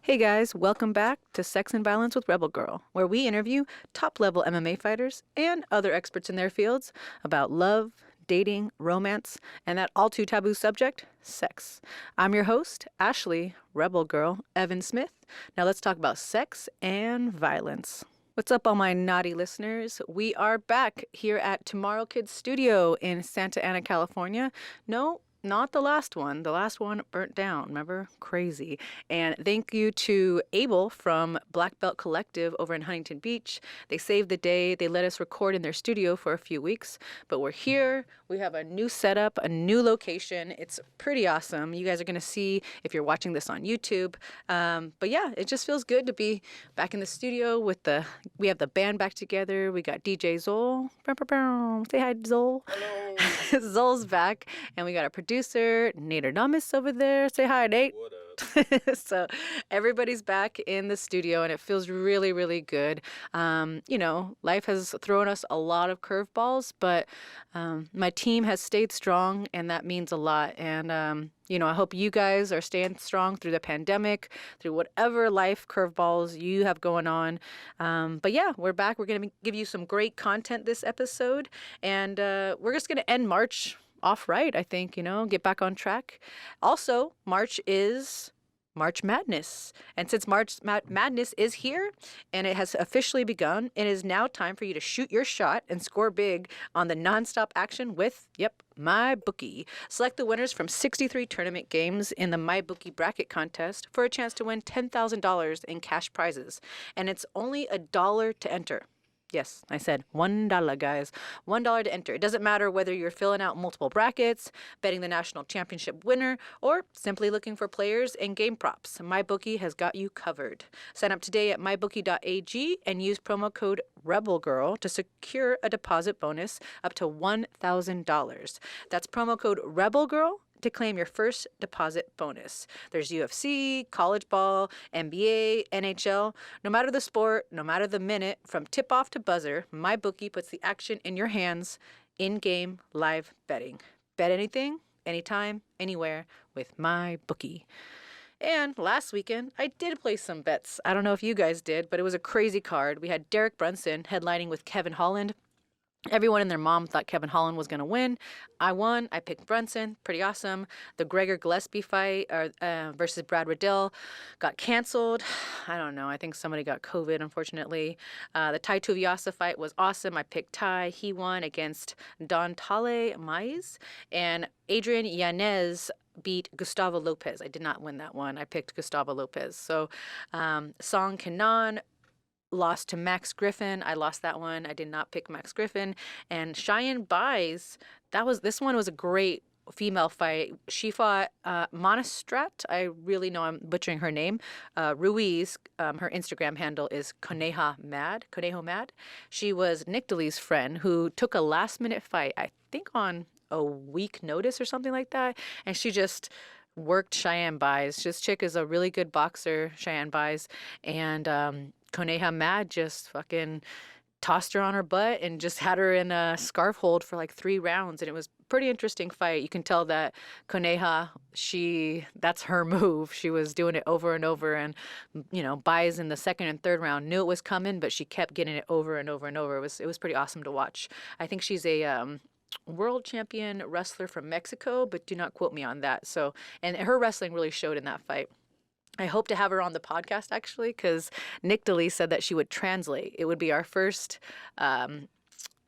Hey guys, welcome back to Sex and Violence with Rebel Girl, where we interview top-level MMA fighters and other experts in their fields about love, dating, romance, and that all-too taboo subject, sex. I'm your host, Ashley, Rebel Girl, Evan Smith. Now let's talk about sex and violence. What's up, all my naughty listeners? We are back here at Tomorrow Kids Studio in Santa Ana, California. No, not the last one. The last one burnt down. Remember? Crazy. And thank you to Abel from Black Belt Collective over in Huntington Beach. They saved the day. They let us record in their studio for a few weeks. But we're here. We have a new setup, a new location. It's pretty awesome. You guys are going to see if you're watching this on YouTube. But yeah, it just feels good to be back in the studio with we have the band back together. We got DJ Zol. Say hi, Zol. Hello. Zol's back. And we got a producer, Nader Namis, over there. Say hi, Nate. What up? So everybody's back in the studio, and it feels really, really good. Life has thrown us a lot of curveballs, but my team has stayed strong, and that means a lot. And I hope you guys are staying strong through the pandemic, through whatever life curveballs you have going on. But yeah, we're back. We're going to give you some great content this episode, and we're just going to end March off right, I think, get back on track. Also, March is March Madness. And since March Madness is here and it has officially begun, it is now time for you to shoot your shot and score big on the nonstop action with, MyBookie. Select the winners from 63 tournament games in the MyBookie bracket contest for a chance to win $10,000 in cash prizes. And it's only $1 to enter. Yes, I said $1, guys. $1 to enter. It doesn't matter whether you're filling out multiple brackets, betting the national championship winner, or simply looking for players and game props. MyBookie has got you covered. Sign up today at mybookie.ag and use promo code REBELGIRL to secure a deposit bonus up to $1,000. That's promo code REBELGIRL to claim your first deposit bonus. There's UFC, college ball, NBA, NHL. No matter the sport, no matter the minute, from tip-off to buzzer, MyBookie puts the action in your hands. In-game live betting. Bet anything, anytime, anywhere with MyBookie. And last weekend, I did play some bets. I don't know if you guys did, but it was a crazy card. We had Derek Brunson headlining with Kevin Holland. Everyone and their mom thought Kevin Holland was going to win. I won. I picked Brunson. Pretty awesome. The Gregor Gillespie fight versus Brad Riddell got canceled. I don't know. I think somebody got COVID, unfortunately. The Tai Tuivasa fight was awesome. I picked Tai. He won against Don Tale Maiz. And Adrian Yanez beat Gustavo Lopez. I did not win that one. I picked Gustavo Lopez. So Song Kenan lost to Max Griffin. I lost that one. I did not pick Max Griffin. And Cheyenne Buys, this one was a great female fight. She fought Monastrat. I really know I'm butchering her name. Ruiz, her Instagram handle is Conejo Mad. She was Nick DeLee's friend who took a last-minute fight, I think on a week notice or something like that. And she just worked Cheyenne Buys. This chick is a really good boxer, Cheyenne Buys. And Conejo Mad just fucking tossed her on her butt and just had her in a scarf hold for like 3 rounds. And it was a pretty interesting fight. You can tell that Conejo, that's her move. She was doing it over and over. And, Buys in the second and third round knew it was coming, but she kept getting it over and over and over. It was pretty awesome to watch. I think she's a world champion wrestler from Mexico, but do not quote me on that. So, and her wrestling really showed in that fight. I hope to have her on the podcast, actually, because Nick DeLee said that she would translate. It would be our first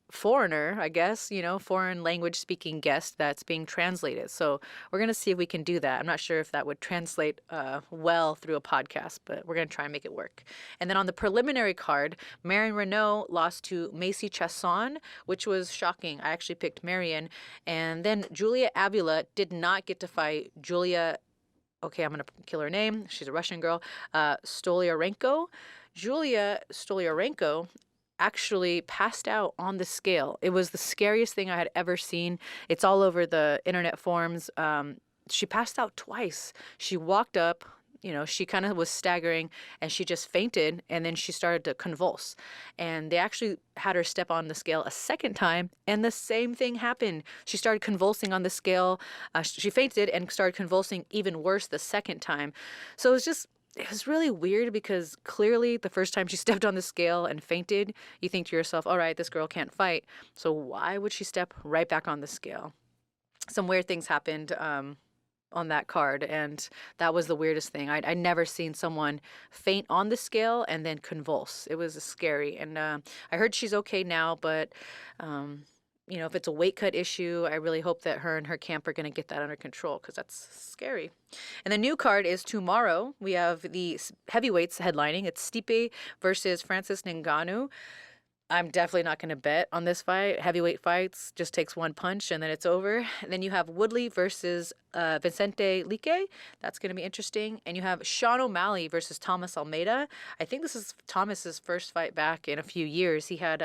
foreigner, I guess, foreign language speaking guest that's being translated. So we're going to see if we can do that. I'm not sure if that would translate well through a podcast, but we're going to try and make it work. And then on the preliminary card, Marion Renault lost to Macy Chasson, which was shocking. I actually picked Marion. And then Julia Avila did not get to fight Julia. Okay, I'm going to kill her name. She's a Russian girl. Stolyarenko. Julia Stolyarenko actually passed out on the scale. It was the scariest thing I had ever seen. It's all over the internet forums. She passed out twice. She walked up. She kind of was staggering and she just fainted and then she started to convulse. And they actually had her step on the scale a second time and the same thing happened. She started convulsing on the scale. She fainted and started convulsing even worse the second time. So it was really weird because clearly the first time she stepped on the scale and fainted, you think to yourself, all right, this girl can't fight. So why would she step right back on the scale? Some weird things happened on that card, and that was the weirdest thing. I'd never seen someone faint on the scale and then convulse. It was scary, and I heard she's okay now, but if it's a weight cut issue, I really hope that her and her camp are going to get that under control because that's scary. And the new card is tomorrow. We have the heavyweights headlining. It's Stipe versus Francis Ngannou. I'm definitely not going to bet on this fight. Heavyweight fights just takes one punch and then it's over. And then you have Woodley versus Vicente Lique. That's going to be interesting. And you have Sean O'Malley versus Thomas Almeida. I think this is Thomas's first fight back in a few years. He had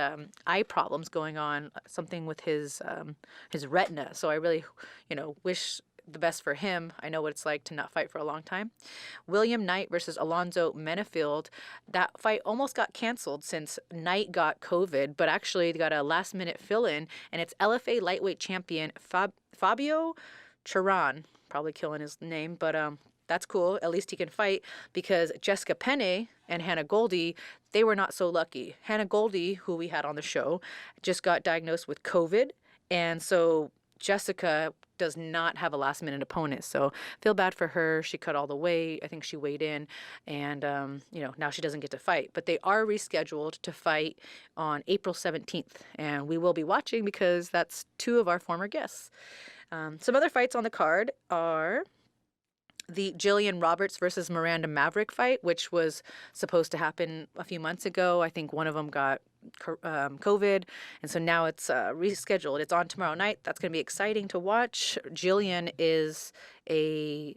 eye problems going on, something with his retina. So I really, wish the best for him. I know what it's like to not fight for a long time. William Knight versus Alonzo Menefield. That fight almost got canceled since Knight got COVID, but actually they got a last-minute fill-in, and it's LFA lightweight champion Fabio Charan. Probably killing his name, but that's cool. At least he can fight because Jessica Penne and Hannah Goldie, they were not so lucky. Hannah Goldie, who we had on the show, just got diagnosed with COVID, and so Jessica does not have a last-minute opponent, so feel bad for her. She cut all the weight. I think she weighed in, and now she doesn't get to fight. But they are rescheduled to fight on April 17th, and we will be watching because that's two of our former guests. Some other fights on the card are the Jillian Roberts versus Miranda Maverick fight, which was supposed to happen a few months ago. I think one of them got COVID, and so now it's rescheduled. It's on tomorrow night. That's going to be exciting to watch. Jillian is a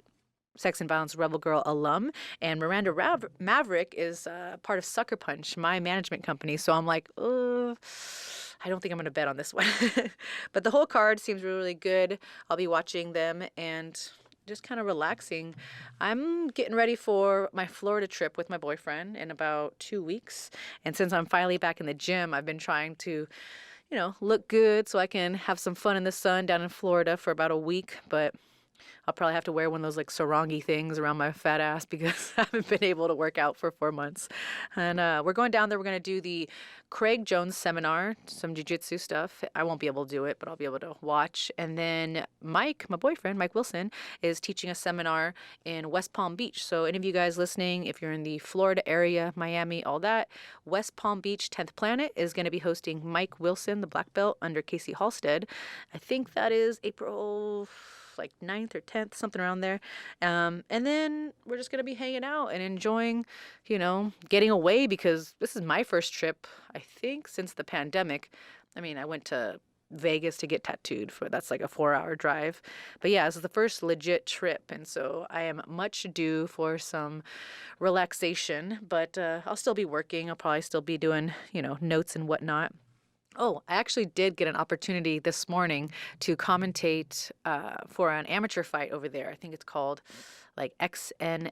Sex and Violence Rebel Girl alum, and Miranda Maverick is part of Sucker Punch, my management company. So I'm like, I don't think I'm going to bet on this one. But the whole card seems really good. I'll be watching them and just kind of relaxing. I'm getting ready for my Florida trip with my boyfriend in about 2 weeks. And since I'm finally back in the gym, I've been trying to, look good so I can have some fun in the sun down in Florida for about a week. But I'll probably have to wear one of those like sarangi things around my fat ass because I haven't been able to work out for 4 months. And we're going down there. We're going to do the Craig Jones seminar, some jiu-jitsu stuff. I won't be able to do it, but I'll be able to watch. And then Mike, my boyfriend, Mike Wilson, is teaching a seminar in West Palm Beach. So any of you guys listening, if you're in the Florida area, Miami, all that, West Palm Beach 10th Planet is going to be hosting Mike Wilson, the black belt, under Casey Halstead. I think that is April 9th or 10th, something around there. And then we're just going to be hanging out and enjoying, getting away because this is my first trip, I think, since the pandemic. I mean, I went to Vegas to get tattooed that's like a 4-hour drive. But yeah, this is the first legit trip. And so I am much due for some relaxation, but I'll still be working. I'll probably still be doing, notes and whatnot. Oh, I actually did get an opportunity this morning to commentate for an amateur fight over there. I think it's called XFN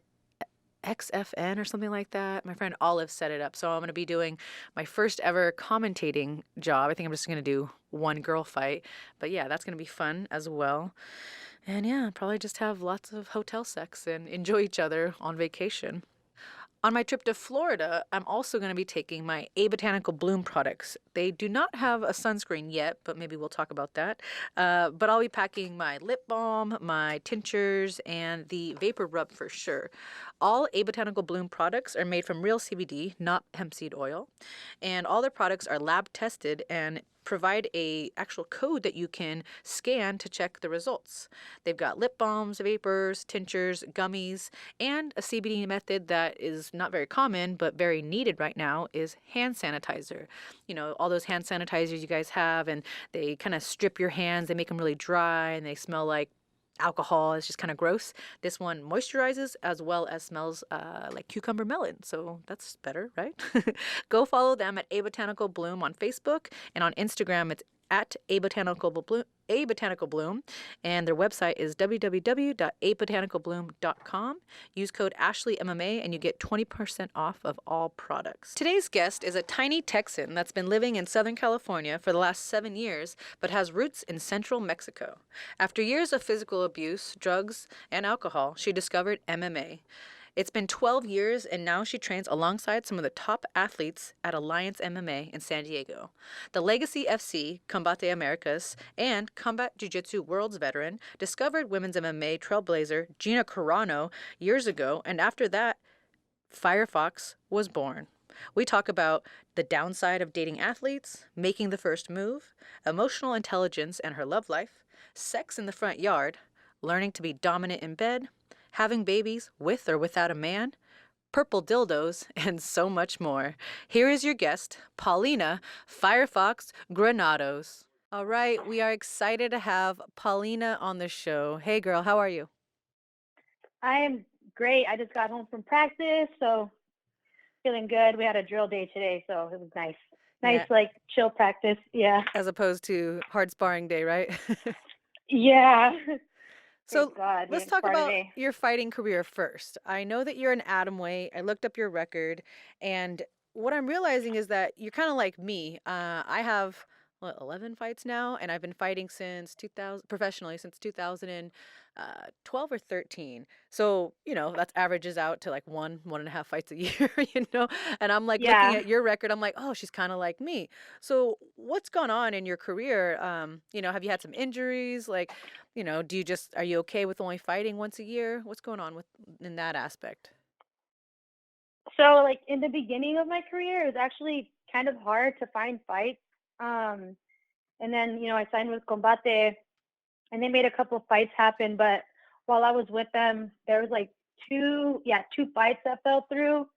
or something like that. My friend Olive set it up. So I'm going to be doing my first ever commentating job. I think I'm just going to do one girl fight. But yeah, that's going to be fun as well. And yeah, probably just have lots of hotel sex and enjoy each other on vacation. On my trip to Florida, I'm also going to be taking my A Botanical Bloom products. They do not have a sunscreen yet, but maybe we'll talk about that. But I'll be packing my lip balm, my tinctures, and the vapor rub for sure. All A Botanical Bloom products are made from real CBD, not hemp seed oil. And all their products are lab tested and provide a actual code that you can scan to check the results. They've got lip balms, vapors, tinctures, gummies, and a CBD method that is not very common but very needed right now is hand sanitizer. All those hand sanitizers you guys have, and they kind of strip your hands, they make them really dry, and they smell like alcohol. It's just kind of gross. This one moisturizes as well as smells like cucumber melon. So that's better, right? Go follow them at A Botanical Bloom on Facebook, and on Instagram it's at A Botanical Bloom, and their website is www.abotanicalbloom.com. Use code AshleyMMA and you get 20% off of all products. Today's guest is a tiny Texan that's been living in Southern California for the last 7 years, but has roots in central Mexico. After years of physical abuse, drugs, and alcohol, she discovered MMA. It's been 12 years, and now she trains alongside some of the top athletes at Alliance MMA in San Diego. The Legacy FC, Combate Americas, and Combat Jiujitsu Worlds veteran discovered women's MMA trailblazer Gina Carano years ago, and after that, Firefox was born. We talk about the downside of dating athletes, making the first move, emotional intelligence and her love life, sex in the front yard, learning to be dominant in bed, having babies with or without a man, purple dildos, and so much more. Here is your guest, Paulina Firefox Granados. All right, we are excited to have Paulina on the show. Hey girl, how are you? I am great. I just got home from practice, so feeling good. We had a drill day today, so it was nice. Nice, Yeah, like chill practice. Yeah. as opposed to hard sparring day, right? Yeah. So Thank God we let's didn't talk spar about today. your fighting career first. I know that you're an atom weight. I looked up your record, and what I'm realizing is that you're kind of like me. I have 11 fights now, and I've been fighting since 2000 professionally since 2012 or 13. So that averages out to like 1.5 fights a year. And I'm like looking Yeah. at your record. I'm like, oh, she's kind of like me. So what's gone on in your career? Have you had some injuries? Like, do you just are you okay with only fighting once a year? What's going on with in that aspect? So like in the beginning of my career, it was actually kind of hard to find fights. Um, and then, I signed with Combate and they made a couple of fights happen, but while I was with them, there was like two fights that fell through.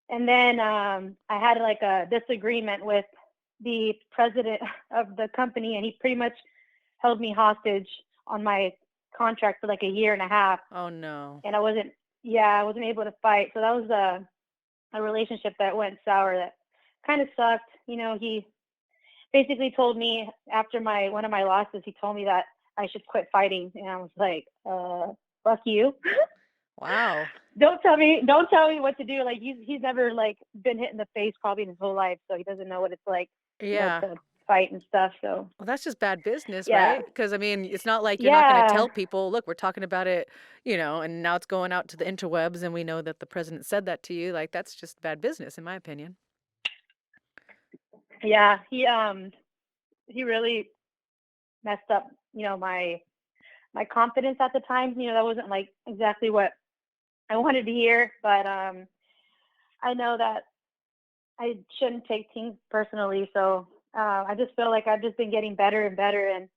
And then I had like a disagreement with the president of the company, and he pretty much held me hostage on my contract for like a year and a half. Oh no. And I wasn't able to fight. So that was a relationship that went sour that kind of sucked. He basically told me after one of my losses, he told me that I should quit fighting. And I was like, fuck you. Wow. Don't tell me what to do. Like he's never like been hit in the face probably in his whole life, so he doesn't know what it's like, Yeah. to fight and stuff. So Well, that's just bad business, yeah, right? Because I mean, it's not like you're not going to yeah, tell people, look, we're talking about it, and now it's going out to the interwebs, and we know that the president said that to you. Like, that's just bad business, in my opinion. yeah. He really messed up, my confidence at the time. That wasn't like exactly what I wanted to hear, but I know that I shouldn't take things personally. So I just feel like I've just been getting better and better. And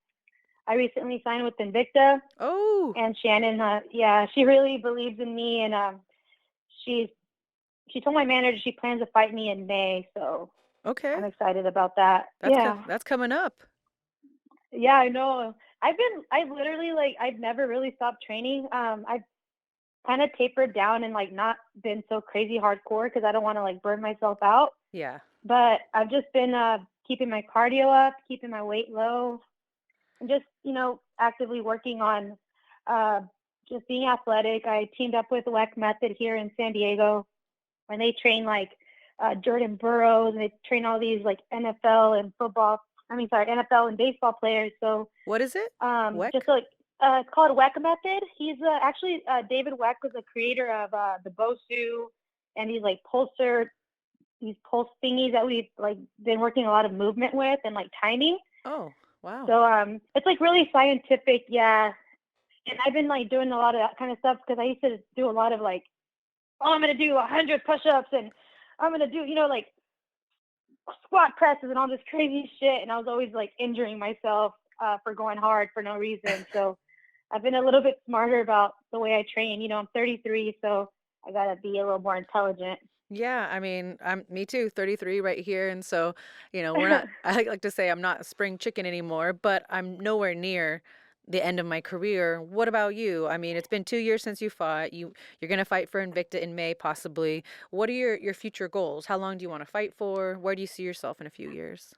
I recently signed with Invicta, Oh, and Shannon, yeah, she really believes in me, and she she told my manager she plans to fight me in May. So okay. I'm excited about that. Yeah, That's coming up. yeah, I know. I've literally like I've never really stopped training. I've kind of tapered down and like not been so crazy hardcore because I don't want to like burn myself out. Yeah. But I've just been keeping my cardio up, keeping my weight low, and just actively working on uh, just being athletic. I teamed up with WEC Method here in San Diego, and they train like Jordan Burroughs, and they train all these like NFL and football. I mean, sorry, NFL and baseball players. So What is it? just WEC? like it's called WEC Method. He's actually David WEC was the creator of the Bosu and these pulse thingies that we've like been working a lot of movement with and like timing. Oh, wow. So it's like really scientific, yeah. And I've been like doing a lot of that kind of stuff because I used to do a lot of like, oh, I'm gonna do 100 push-ups and I'm gonna do like squat presses and all this crazy shit, and I was always like injuring myself for going hard for no reason. So I've been a little bit smarter about the way I train. I'm 33, so I gotta be a little more intelligent. Yeah, I mean, I'm me too, 33 right here. And so, we're not, I like to say I'm not a spring chicken anymore, but I'm nowhere near the end of my career. What about you? I mean, it's been 2 years since you fought. You're gonna fight for Invicta in May, possibly. What are your future goals? How long do you want to fight for? Where do you see yourself in a few years?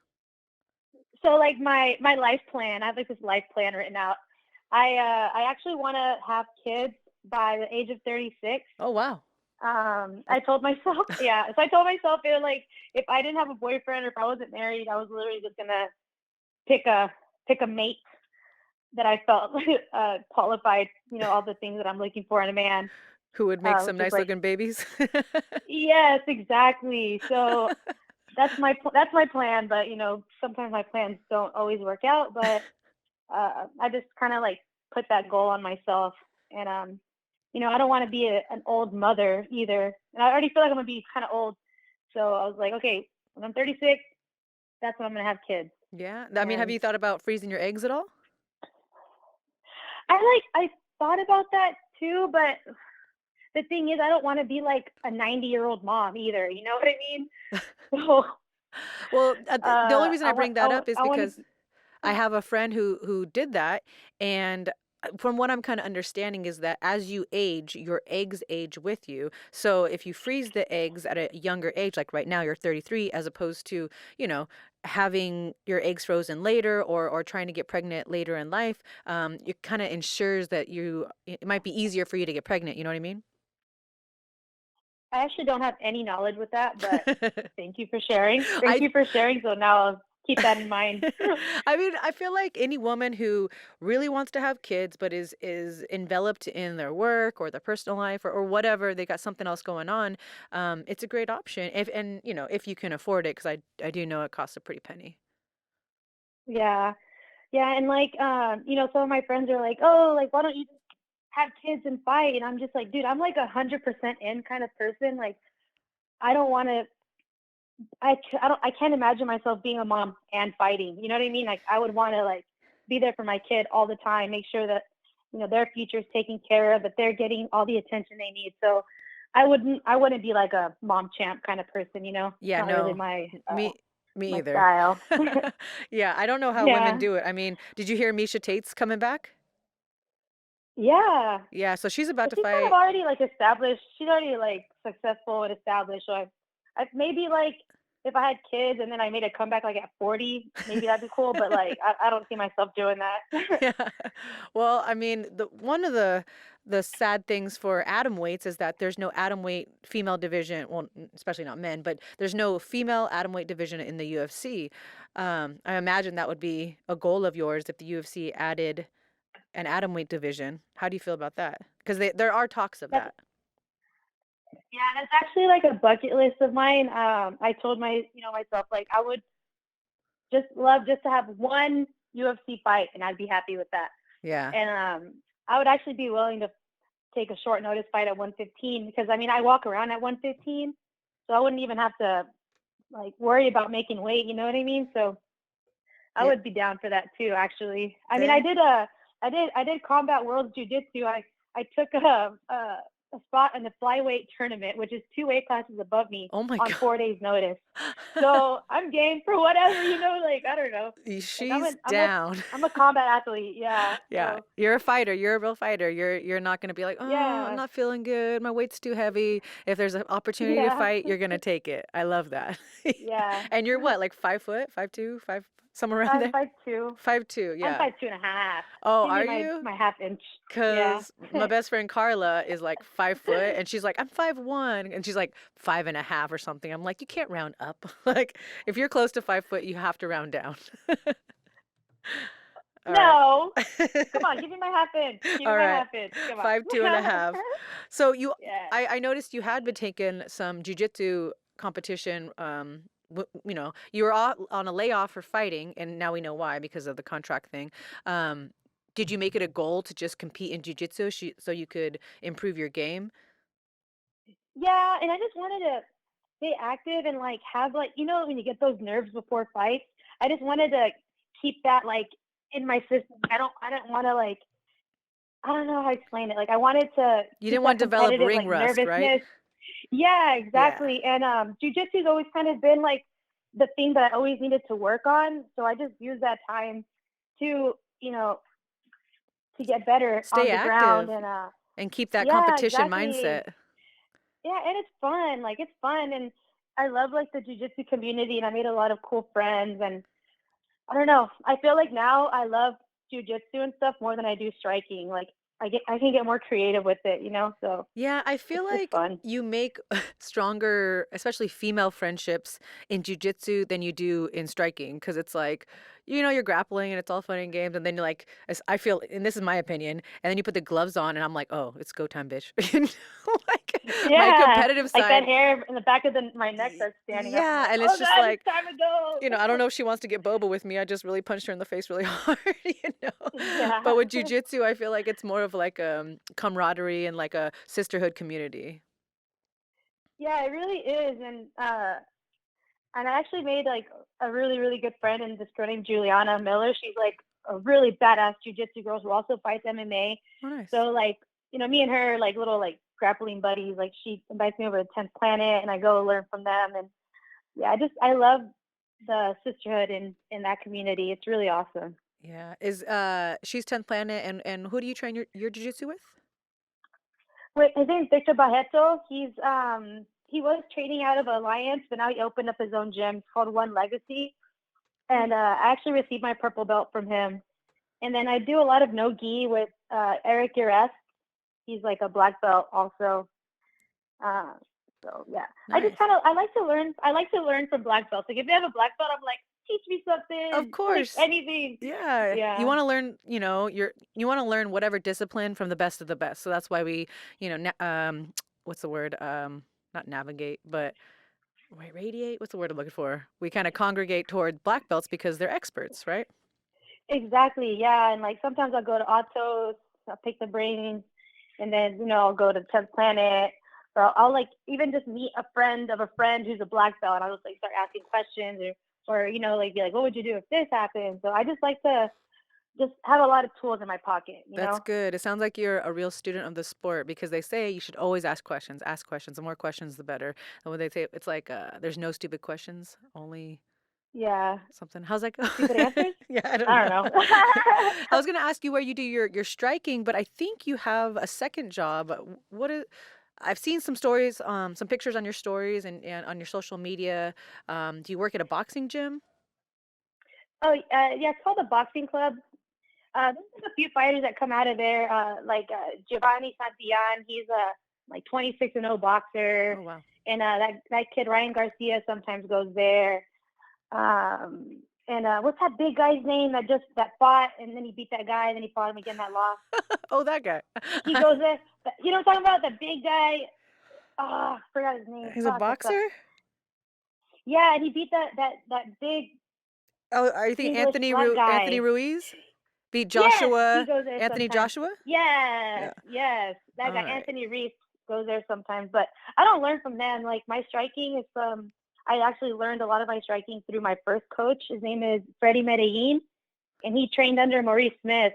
So like my life plan, I have like this life plan written out. I actually want to have kids by the age of 36. Oh, wow. I told myself, yeah. So I told myself it was like if I didn't have a boyfriend or if I wasn't married, I was literally just gonna pick a mate that I felt qualified. All the things that I'm looking for in a man. Who would make some which is nice like, looking babies? yes, exactly. So that's my plan, but sometimes my plans don't always work out. But I just kind of like put that goal on myself, and I don't want to be an old mother either. And I already feel like I'm gonna be kind of old, so I was like, okay, when I'm 36, that's when I'm gonna have kids. Yeah. I mean, have And you thought about freezing your eggs at all? I thought about that too, but the thing is, I don't want to be like a 90-year-old mom either. You know what I mean? So Well, the only reason I bring that up is I want because to. I have a friend who did that, and from what I'm kind of understanding is that as you age, your eggs age with you. So if you freeze the eggs at a younger age, like right now you're 33, as opposed to, you know, having your eggs frozen later or trying to get pregnant later in life, it kind of ensures that it might be easier for you to get pregnant. You know what I mean? I actually don't have any knowledge with that, but thank you for sharing. Thank I you for sharing. So now I'll keep that in mind. I mean, I feel like any woman who really wants to have kids but is enveloped in their work or their personal life or whatever, they got something else going on, it's a great option if you can afford it, because I do know it costs a pretty penny. Yeah. Yeah. And like, some of my friends are like, oh, like, why don't you just have kids and fight? And I'm just like, dude, I'm like 100% in kind of person. Like, I don't want to, I can't imagine myself being a mom and fighting. You know what I mean? Like, I would want to like be there for my kid all the time, make sure that, their future is taken care of, that they're getting all the attention they need. So I wouldn't be like a mom champ kind of person. It's Yeah, not really no, my, me my either. style. Yeah, I don't know how women Yeah. do it. I mean, did you hear Misha Tate's coming back? Yeah. Yeah, so she's about But to she's kind of fight. already like established. She's already like successful and established. So I maybe like if I had kids and then I made a comeback like at 40, maybe that'd be cool. But like I don't see myself doing that. Yeah. Well, I mean, one of the sad things for atom weights is that there's no atom weight female division. Well, especially not men, but there's no female atom weight division in the UFC. I imagine that would be a goal of yours if the UFC added an atom weight division. How do you feel about that? Because there are talks of That's that. yeah, that's actually like a bucket list of mine. I told myself like I would just love just to have one UFC fight and I'd be happy with that. Yeah. And I would actually be willing to take a short notice fight at 115 because I mean I walk around at 115, so I wouldn't even have to like worry about making weight. You know what I mean? So I Yeah. would be down for that too. Actually, I mean There. I did Combat Worlds Jiu-Jitsu. I took a spot in the flyweight tournament, which is 2 weight classes above me Oh my on God. 4 days notice. So I'm game for whatever. Like I don't know. Like She's down. I'm a combat athlete. Yeah. Yeah, So you're a fighter. You're a real fighter. You're not gonna be like, oh, I'm yeah. not feeling good. My weight's too heavy. If there's an opportunity to Yeah. fight, you're gonna take it. I love that. Yeah. And you're what, like 5 foot, 5'2", somewhere around I'm there? 5'2". 5'2", I'm yeah. 5'2.5". Oh, Give me are my you? my half inch. Yeah. Cause my best friend Carla is like 5 foot, and she's like, I'm 5'1", and she's like 5.5 or something. I'm like, you can't round up. Like, if you're close to 5 foot, you have to round down. All right. No. Come on, give me my half inch. Give me All my right. half inch. Come on. 5'2.5". So Yeah. I noticed you had been taking some jujitsu competition. You were on a layoff for fighting, and now we know why, because of the contract thing. Um, did you make it a goal to just compete in jujitsu so you could improve your game? Yeah, and I just wanted to stay active and like have like when you get those nerves before fights. I just wanted to keep that like in my system. I don't want to like I don't know how to explain it. Like I wanted to You keep didn't that want to develop competitive ring like rust, right? nervousness. Yeah, Yeah. exactly. And jujitsu's always kind of been like the thing that I always needed to work on. So I just used that time to, to get better Stay on the ground active and and keep that yeah, competition exactly. mindset. Yeah, and it's fun. Like it's fun and I love like the jujitsu community and I made a lot of cool friends and I don't know. I feel like now I love jujitsu and stuff more than I do striking. Like I can get more creative with it, you know. So Yeah, I it's feel just like fun. you make stronger, especially female friendships in jujitsu than you do in striking because it's like, you're grappling and it's all fun and games, and then you're like, I feel, and this is my opinion, and then you put the gloves on, and I'm like, oh, it's go time, bitch. Like my Yeah, competitive like that side, hair in the back of my neck starts standing up. I'm yeah, like, and it's oh just god, it's like, time to I don't go. know if she wants to get boba with me. I just really punched her in the face really hard, you know. But Yeah. with jujitsu, I feel like it's more of like camaraderie and like a sisterhood community. Yeah, it really is. And I actually made like a really, really good friend in this girl named Juliana Miller. She's like a really badass jujitsu girl who also fights MMA. Oh, nice. So like, me and her like little like grappling buddies. Like she invites me over to 10th Planet and I go learn from them. And yeah, I love the sisterhood in that community. It's really awesome. Yeah. She's 10th Planet, and who do you train your jiu-jitsu with? Wait, his name's Victor Barreto. He was training out of Alliance, but now he opened up his own gym. It's called One Legacy. Oh, And I actually received my purple belt from him. And then I do a lot of no gi with Eric Ures. He's like a black belt also. Uh, so yeah, nice. I like to learn. I like to learn from black belts. Like if they have a black belt, I'm like, teach me Of something, like course. anything. Yeah. You Yeah, want to learn, you want to learn whatever discipline from the best of the best. So that's why we, what's the word? Not navigate, but wait, radiate. What's the word I'm looking for? We kind of congregate toward black belts because they're experts, right? exactly. Yeah, and like sometimes I'll go to Autos, I'll pick the brains, and then I'll go to 10th Planet. Or I'll like even just meet a friend of a friend who's a black belt, and I'll just like start asking questions, or like be like, what would you do if this happened? So I just like to just have a lot of tools in my pocket, you That's know? good. It sounds like you're a real student of the sport because they say you should always ask questions. Ask questions. The more questions, the better. And when they say it's like there's no stupid questions, only Yeah. something. How's that go? Stupid answers? Yeah, I don't I know. don't know. I was gonna ask you where you do your striking, but I think you have a second job. What is? I've seen some stories, some pictures on your stories and on your social media. Do you work at a boxing gym? Oh, yeah, it's called the Boxing Club. There's a few fighters that come out of there, like Giovanni Santillan. He's a like 26-0 boxer, Oh wow. and that kid Ryan Garcia sometimes goes there. And what's that big guy's name that fought and then he beat that guy and then he fought him again that lost? Oh, that guy. He goes there. You know what I'm talking about? The big guy. Ah, forgot his name. He's a Fuck, that sucks. boxer. Yeah, and he beat that big Oh, are you thinking English black Anthony guy. Ruiz? Beat Yes, he Joshua goes there Anthony sometimes. Joshua? Yeah, Yeah. yes, that guy All right. Anthony Reese goes there sometimes. But I don't learn from them. Like my striking is I actually learned a lot of my striking through my first coach. His name is Freddie Medellin, and he trained under Maurice Smith.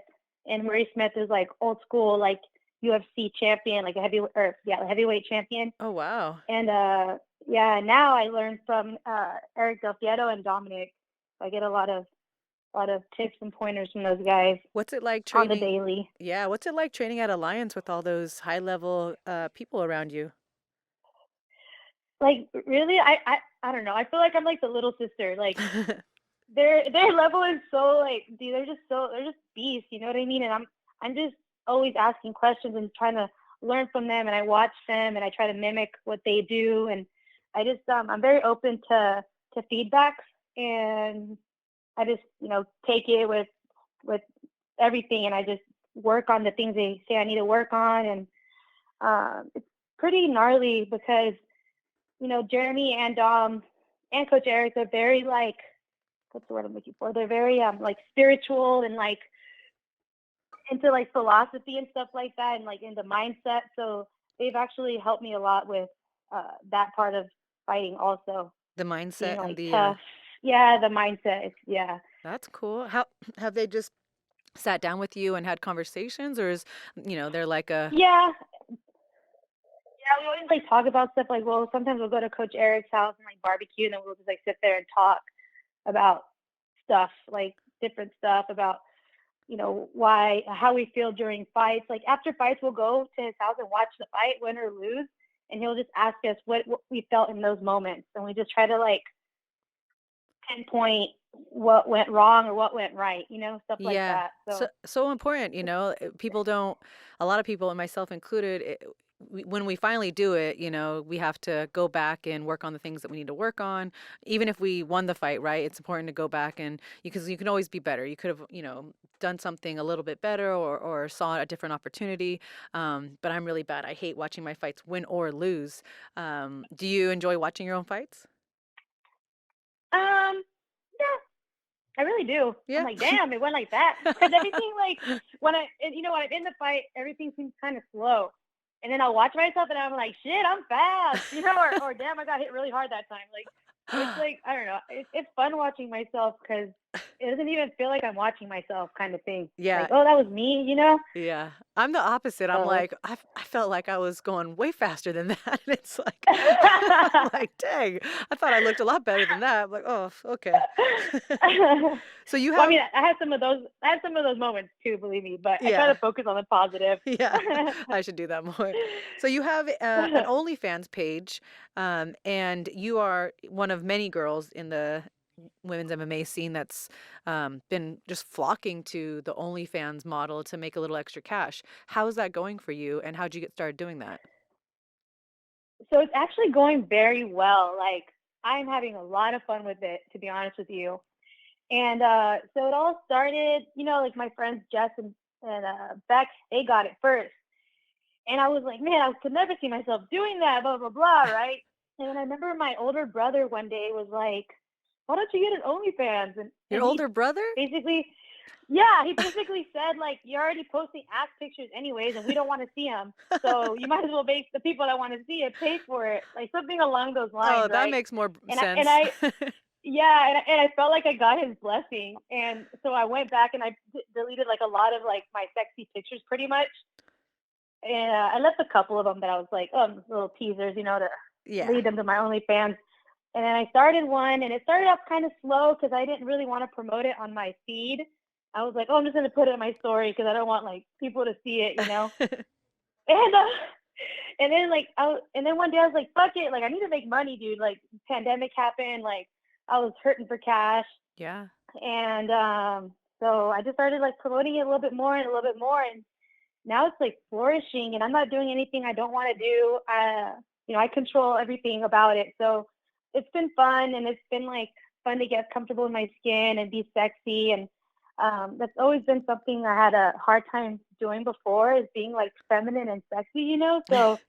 And Maurice Smith is like old school, like UFC champion, like a heavyweight champion. Oh wow. And yeah, now I learned from Eric Del Fiero and Dominic. I get a lot of tips and pointers from those guys What's it like on the training? daily. Yeah, what's it like training at Alliance with all those high level people around you? Like really, I don't know. I feel like I'm like the little sister. Like their level is so like, dude, they're just beasts. You know what I mean? And I'm just always asking questions and trying to learn from them. And I watch them and I try to mimic what they do. And I just I'm very open to feedback, and I just take it with everything, and I just work on the things they say I need to work on. And it's pretty gnarly because Jeremy and and Coach Eric, they're very like, what's the word I'm looking for? They're very like spiritual and like into like philosophy and stuff like that, and like into mindset. So they've actually helped me a lot with that part of fighting also, The being mindset and like the tough. Yeah, the mindset. Yeah. that's cool. How have they just sat down with you and had conversations, or is they're like a Yeah. Yeah, we always like talk about stuff like, well, sometimes we'll go to Coach Eric's house and like barbecue, and then we'll just like sit there and talk about stuff, like different stuff about, how we feel during fights. Like after fights, we'll go to his house and watch the fight, win or lose, and he'll just ask us what we felt in those moments, and we just try to like pinpoint what went wrong or what went right, stuff like Yeah, that. so So, so important, people don't, a lot of people, and myself included, when we finally do it, we have to go back and work on the things that we need to work on. Even if we won the fight, right? It's important to go back and because you can always be better. You could have, done something a little bit better or saw a different opportunity. But I'm really bad. I hate watching my fights win or lose. Do you enjoy watching your own fights? um, yeah, I really do. I'm Yeah. like, damn, it went like that. Because everything, like, when I'm in the fight, everything seems kind of slow. And then I'll watch myself and I'm like, shit, I'm fast, or damn, I got hit really hard that time. Like, it's like, I don't know. It's fun watching myself because it doesn't even feel like I'm watching myself kind of thing. Like, Yeah. oh, that was me. Yeah, I'm the opposite. I'm So like, I felt like I was going way faster than that. And it's like, I'm like, dang, I thought I looked a lot better than that. I'm like, oh, okay. well, So you I have, mean, I have some of those. I have some of those moments too, believe me. But I try yeah, to focus on the positive. yeah, I should do that more. So you have an OnlyFans page, and you are one of many girls in the women's MMA scene that's been just flocking to the OnlyFans model to make a little extra cash. How's that going for you, and how'd you get started doing that? So it's actually going very well. Like, I'm having a lot of fun with it, to be honest with you. And so it all started, like my friends Jess and Beck, they got it first. And I was like, man, I could never see myself doing that, blah, blah, blah, right? And I remember my older brother one day was like, why don't you get an OnlyFans? Your And he older brother? basically, yeah, he basically said, like, you're already posting ass pictures anyways, and we don't want to see them. So you might as well make the people that want to see it pay for it, like something along those Oh, lines, that right? makes more And I, and sense. I yeah, and I felt like I got his blessing. And so I went back and I deleted like a lot of like my sexy pictures pretty much. And I left a couple of them that I was like, oh, little teasers, to Yeah. lead them to my OnlyFans. And then I started one, and it started off kind of slow because I didn't really want to promote it on my feed. I was like, oh, I'm just gonna put it in my story because I don't want like people to see it. And and then one day I was like, fuck it, like I need to make money, dude. Like pandemic happened, like I was hurting for cash, Yeah. and so I just started like promoting it a little bit more and a little bit more, and now it's like flourishing, and I'm not doing anything I don't want to do. I control everything about it, so it's been fun, and it's been like fun to get comfortable in my skin and be sexy, and that's always been something I had a hard time doing before, is being like feminine and sexy. So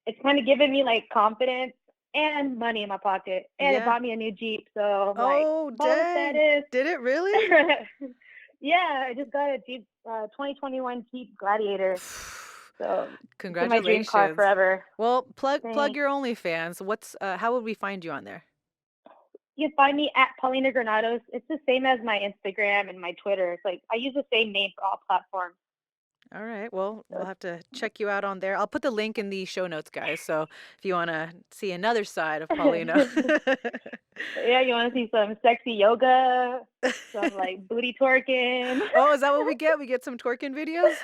it's kind of given me like confidence and money in my pocket, and it Yeah. bought me a new Jeep. So I'm like, Oh, bonus dang. status. Did it really? Yeah, I just got a Jeep, 2021 Jeep Gladiator. So it's been my dream car Congratulations. forever. Well, plug Thanks. your OnlyFans. How would we find you on there? You can find me at Paulina Granados. It's the same as my Instagram and my Twitter. It's like I use the same name for all platforms. All right. Well, So we'll have to check you out on there. I'll put the link in the show notes, guys. So if you want to see another side of Paulina. yeah, you want to see some sexy yoga, some like booty twerking. Oh, is that what we get? We get some twerking videos?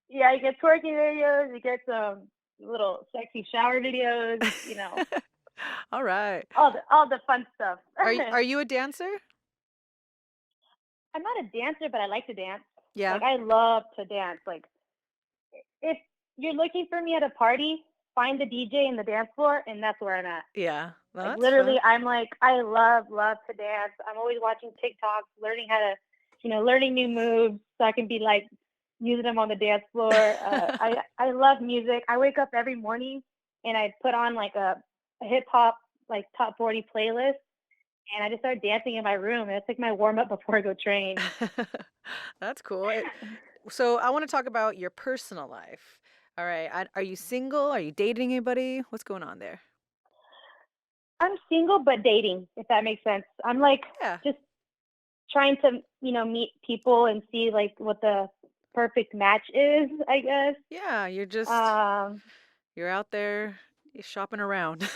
Yeah, you get twerking videos. You get some little sexy shower videos. All right. All the fun stuff. Are you a dancer? I'm not a dancer, but I like to dance. Yeah. Like I love to dance. Like if you're looking for me at a party, find the DJ in the dance floor, and that's where I'm at. Yeah. Well, Like that's literally, fun. I'm like I love to dance. I'm always watching TikToks, learning how to, learning new moves so I can be like using them on the dance floor. I love music. I wake up every morning and I put on like a hip hop like top 40 playlist, and I just start dancing in my room. And it's like my warm up before I go train. That's cool. So I want to talk about your personal life. All right. Are you single? Are you dating anybody? What's going on there? I'm single but dating, if that makes sense. I'm like Yeah. just trying to, meet people and see like what the perfect match is, I guess. Yeah. Um, You're out there shopping around.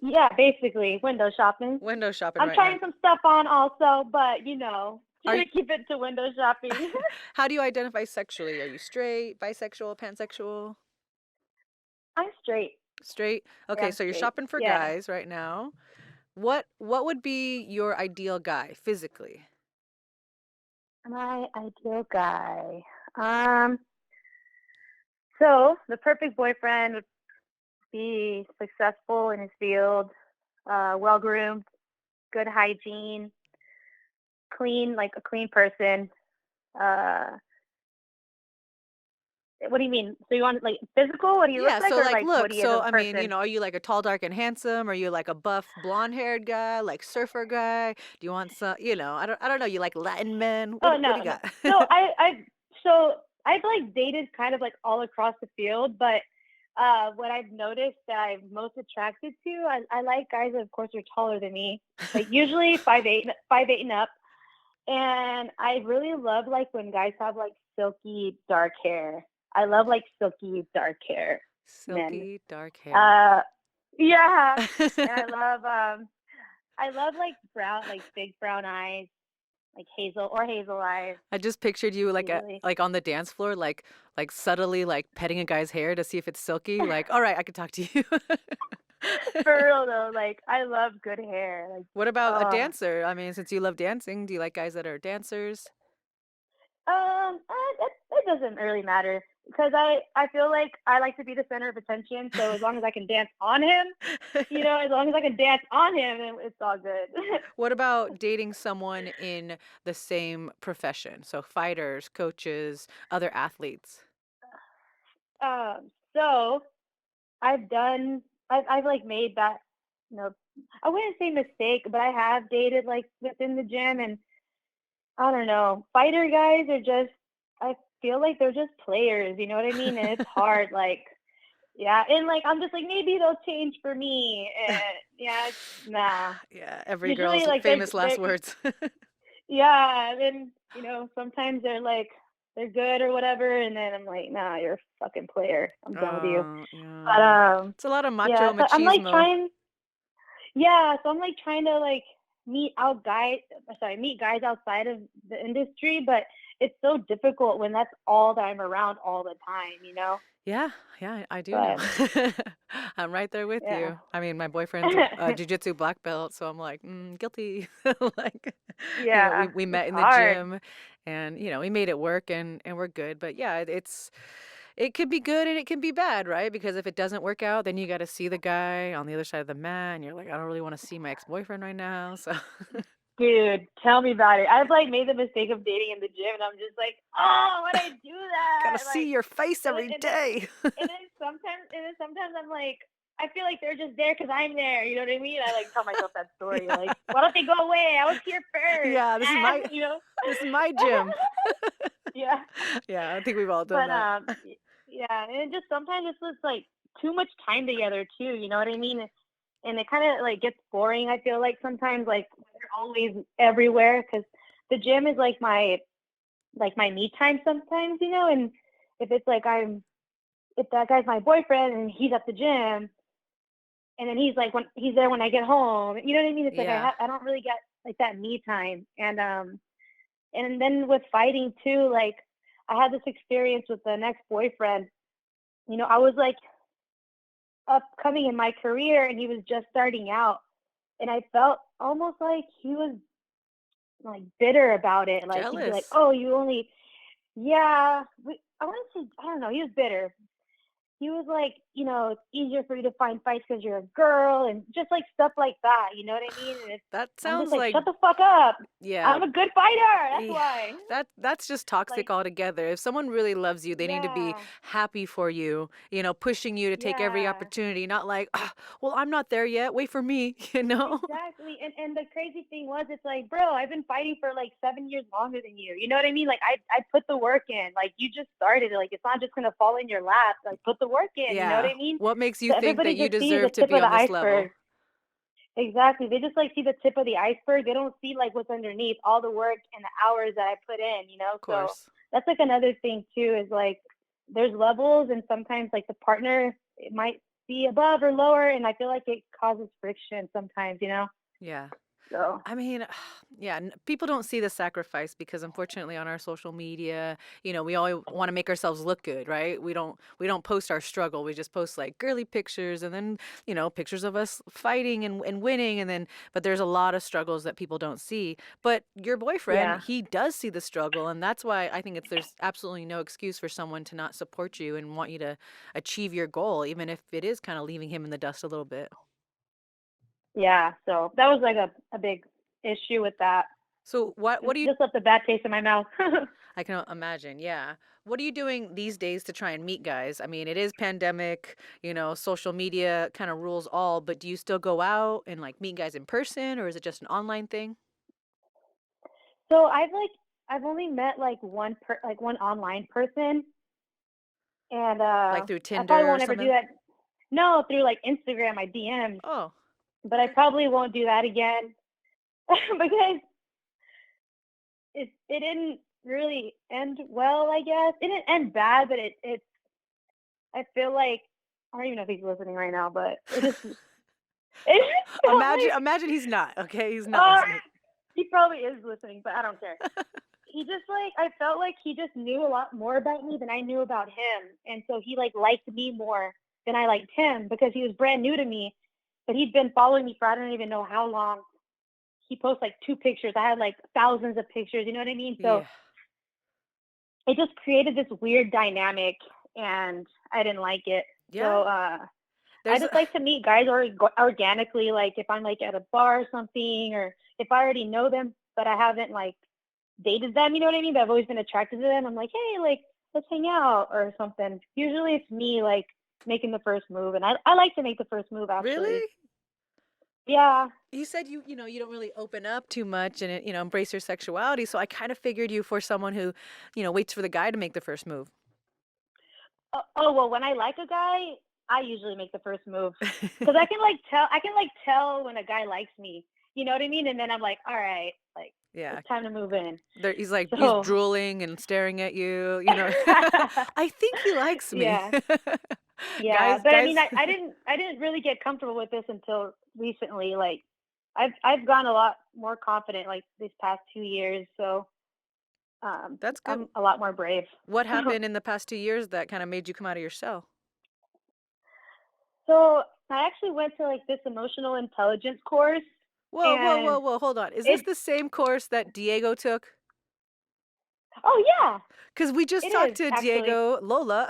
yeah, basically window shopping. Window shopping I'm right now. trying some stuff on also, but Are trying to keep it to window shopping. How do you identify sexually? Are you straight, bisexual, pansexual? I'm straight. Straight? Yeah, Okay, I'm so you're straight. shopping for Yeah. guys right now. What would be your ideal guy physically? My ideal guy. Um, so the perfect boyfriend would be successful in his field, well groomed, good hygiene, clean, like a clean person. Uh, what do you mean? So you want like physical? What do you look Yeah, like, so or like like what look, do you as so a I mean, person? are you like a tall, dark, and handsome? Are you like a buff, blonde-haired guy, like surfer guy? Do you want some, I don't know, you like Latin men? Oh What do no, you no. got? So so I've like dated kind of like all across the field, but what I've noticed that I'm most attracted to, I like guys that of course are taller than me, like usually 5'8", 5'8" and up. And I really love like when guys have like silky dark hair. I love like silky dark hair men. Silky dark hair. Uh yeah. And I love like brown, like big brown eyes, like hazel eyes I just pictured you like usually. like on the dance floor, like subtly like petting a guy's hair to see if it's silky. Like, all right, I can talk to you. For real though, like I love good hair. Like What about a oh dancer? I mean, since you love dancing, do you like guys that are dancers? that doesn't really matter because I feel like I like to be the center of attention. So as long as I can dance on him, as long as I can dance on him, then it's all good. What about dating someone in the same profession? So fighters, coaches, other athletes. So I've like made that, you know, I wouldn't say mistake, but I have dated like within the gym, and I don't know, fighter guys are just, I feel like they're just players, you know what I mean? And it's hard, like, yeah, and like I'm just like maybe they'll change for me, and yeah, nah. Yeah, every Usually, girl's like famous last they're words. yeah, and then sometimes they're like they're good or whatever, and then I'm like, nah, you're a fucking player. I'm done with you. Oh, But yeah. It's a lot of yeah, macho so I'm like machismo. trying. Yeah, so I'm like trying to like meet guys outside of the industry, but it's so difficult when that's all that I'm around all the time. Yeah, yeah, I do know. But I'm right there with yeah. you. I mean, my boyfriend's a jujitsu black belt, so I'm like, guilty. Like, we Yeah, we it's met in the hard. gym, and we made it work, and we're good. But yeah, it could be good and it can be bad, right? Because if it doesn't work out, then you got to see the guy on the other side of the mat, and you're like, I don't really want to see my ex-boyfriend right now. So Dude, tell me about it. I've like made the mistake of dating in the gym, and I'm just like, oh, why'd I do gotta that? see Like, your face and then, every and then day. and then sometimes I'm like, I feel like they're just there because I'm there. You know what I mean? I like tell myself that story. Like, why don't they go away? I was here first. Yeah, this is Ah, my this is my gym. yeah. Yeah, I think we've all done But that. yeah, and it just sometimes it's just like too much time together too. You know what I mean? And it kind of like gets boring. I feel like sometimes like we're always everywhere because the gym is like my me time sometimes. And if it's like if that guy's my boyfriend and he's at the gym and then he's like when he's there when I get home, you know what I mean? It's like Yeah. I don't really get like that me time. And then with fighting too, like I had this experience with the next boyfriend. I was like upcoming in my career and he was just starting out, and I felt almost like he was like bitter about it. Like he'd be like, Jealous. "Oh, you only yeah." I want to say I don't know. He was bitter. He was like, it's easier for you to find fights because you're a girl and just like stuff like that. You know what I mean? And That I'm just sounds like, like, shut the fuck up. yeah, I'm a good fighter. That's yeah, why. that's just toxic Like, altogether. If someone really loves you, they need to be yeah, happy for you, pushing you to take every yeah. opportunity, not like, "Ah, well, I'm not there yet. Wait for me, you know? Exactly. And the crazy thing was it's like, bro, I've been fighting for like 7 years longer than you. You know what I mean? Like I put the work in. Like you just started. Like it's not just gonna fall in your lap. Like put the work in, you know what Yeah. I mean? What makes you So think everybody that you just sees the deserve to tip be of the on this iceberg. level? Exactly. They just like see the tip of the iceberg. They don't see like what's underneath, all the work and the hours that I put in. Of So course. that's like another thing too, is like there's levels and sometimes like the partner it might be above or lower, and I feel like it causes friction sometimes. Yeah. So I mean, yeah, people don't see the sacrifice because unfortunately on our social media, we always want to make ourselves look good, right? We don't post our struggle. We just post like girly pictures and then, pictures of us fighting and winning and then but there's a lot of struggles that people don't see. But your boyfriend, yeah, he does see the struggle and that's why I think there's absolutely no excuse for someone to not support you and want you to achieve your goal even if it is kind of leaving him in the dust a little bit. yeah. So that was like a big issue with that. So what do you Just left a bad taste in my mouth. I can imagine, yeah. What are you doing these days to try and meet guys? I mean, it is pandemic, social media kind of rules all, but do you still go out and like meet guys in person or is it just an online thing? So I've only met like one online person, and Like through I probably Tinder or won't ever do something? that. No, through like Instagram, my DMs, Oh, but I okay. probably won't do that again because it didn't really end well. I guess it didn't end bad, but it I feel like I don't even know if he's listening right now, but it just felt Imagine he's not, okay? He's not uh, listening. he probably is listening, but I don't care. He just like I felt like he just knew a lot more about me than I knew about him. And so he like liked me more than I liked him because he was brand new to me. But he'd been following me for I don't even know how long. He posts like two pictures. I had like thousands of pictures, you know what I mean? So Yeah. it just created this weird dynamic and I didn't like it. Yeah. So I There's just like to meet guys organically, like if I'm like at a bar or something, or if I already know them, but I haven't like dated them, you know what I mean? But I've always been attracted to them. I'm like, hey, like let's hang out or something. Usually it's me like making the first move, and I like to make the first move Really? actually. Yeah. You said you don't really open up too much and embrace your sexuality, so I kind of figured you for someone who, waits for the guy to make the first move. Oh well, when I like a guy, I usually make the first move because I can like tell when a guy likes me. You know what I mean? And then I'm like, all right, like Yeah. it's time to move in. He's So drooling and staring at you. I think he likes me. yeah. Yeah, Guys, but I mean, guys. I didn't really get comfortable with this until recently. Like, I've gotten a lot more confident like these past 2 years. So, That's good. I'm a lot more brave. What happened in the past 2 years that kind of made you come out of your shell? So I actually went to like this emotional intelligence course, Whoa, whoa, and whoa, whoa, hold on. Is this it. the same course that Diego took? Oh yeah, Because we it just talked is to actually. Diego Lola,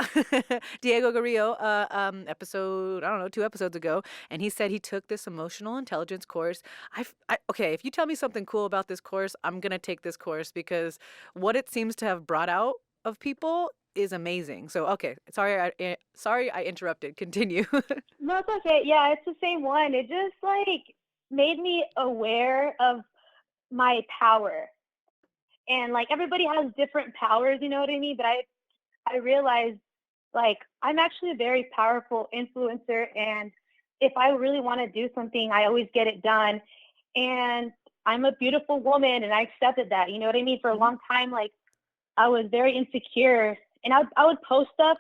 Diego Garrido, episode, I don't know, 2 episodes ago, and he said he took this emotional intelligence course. Okay, if you tell me something cool about this course, I'm gonna take this course because what it seems to have brought out of people is amazing. So, okay, sorry I interrupted. Continue. No, it's okay. Yeah, it's the same one. It just like made me aware of my power, and like everybody has different powers. You know what I mean? But I realized like I'm actually a very powerful influencer, and if I really want to do something, I always get it done. And I'm a beautiful woman, and I accepted that. You know what I mean? For a Mhm. long time, like I was very insecure, and I would post stuff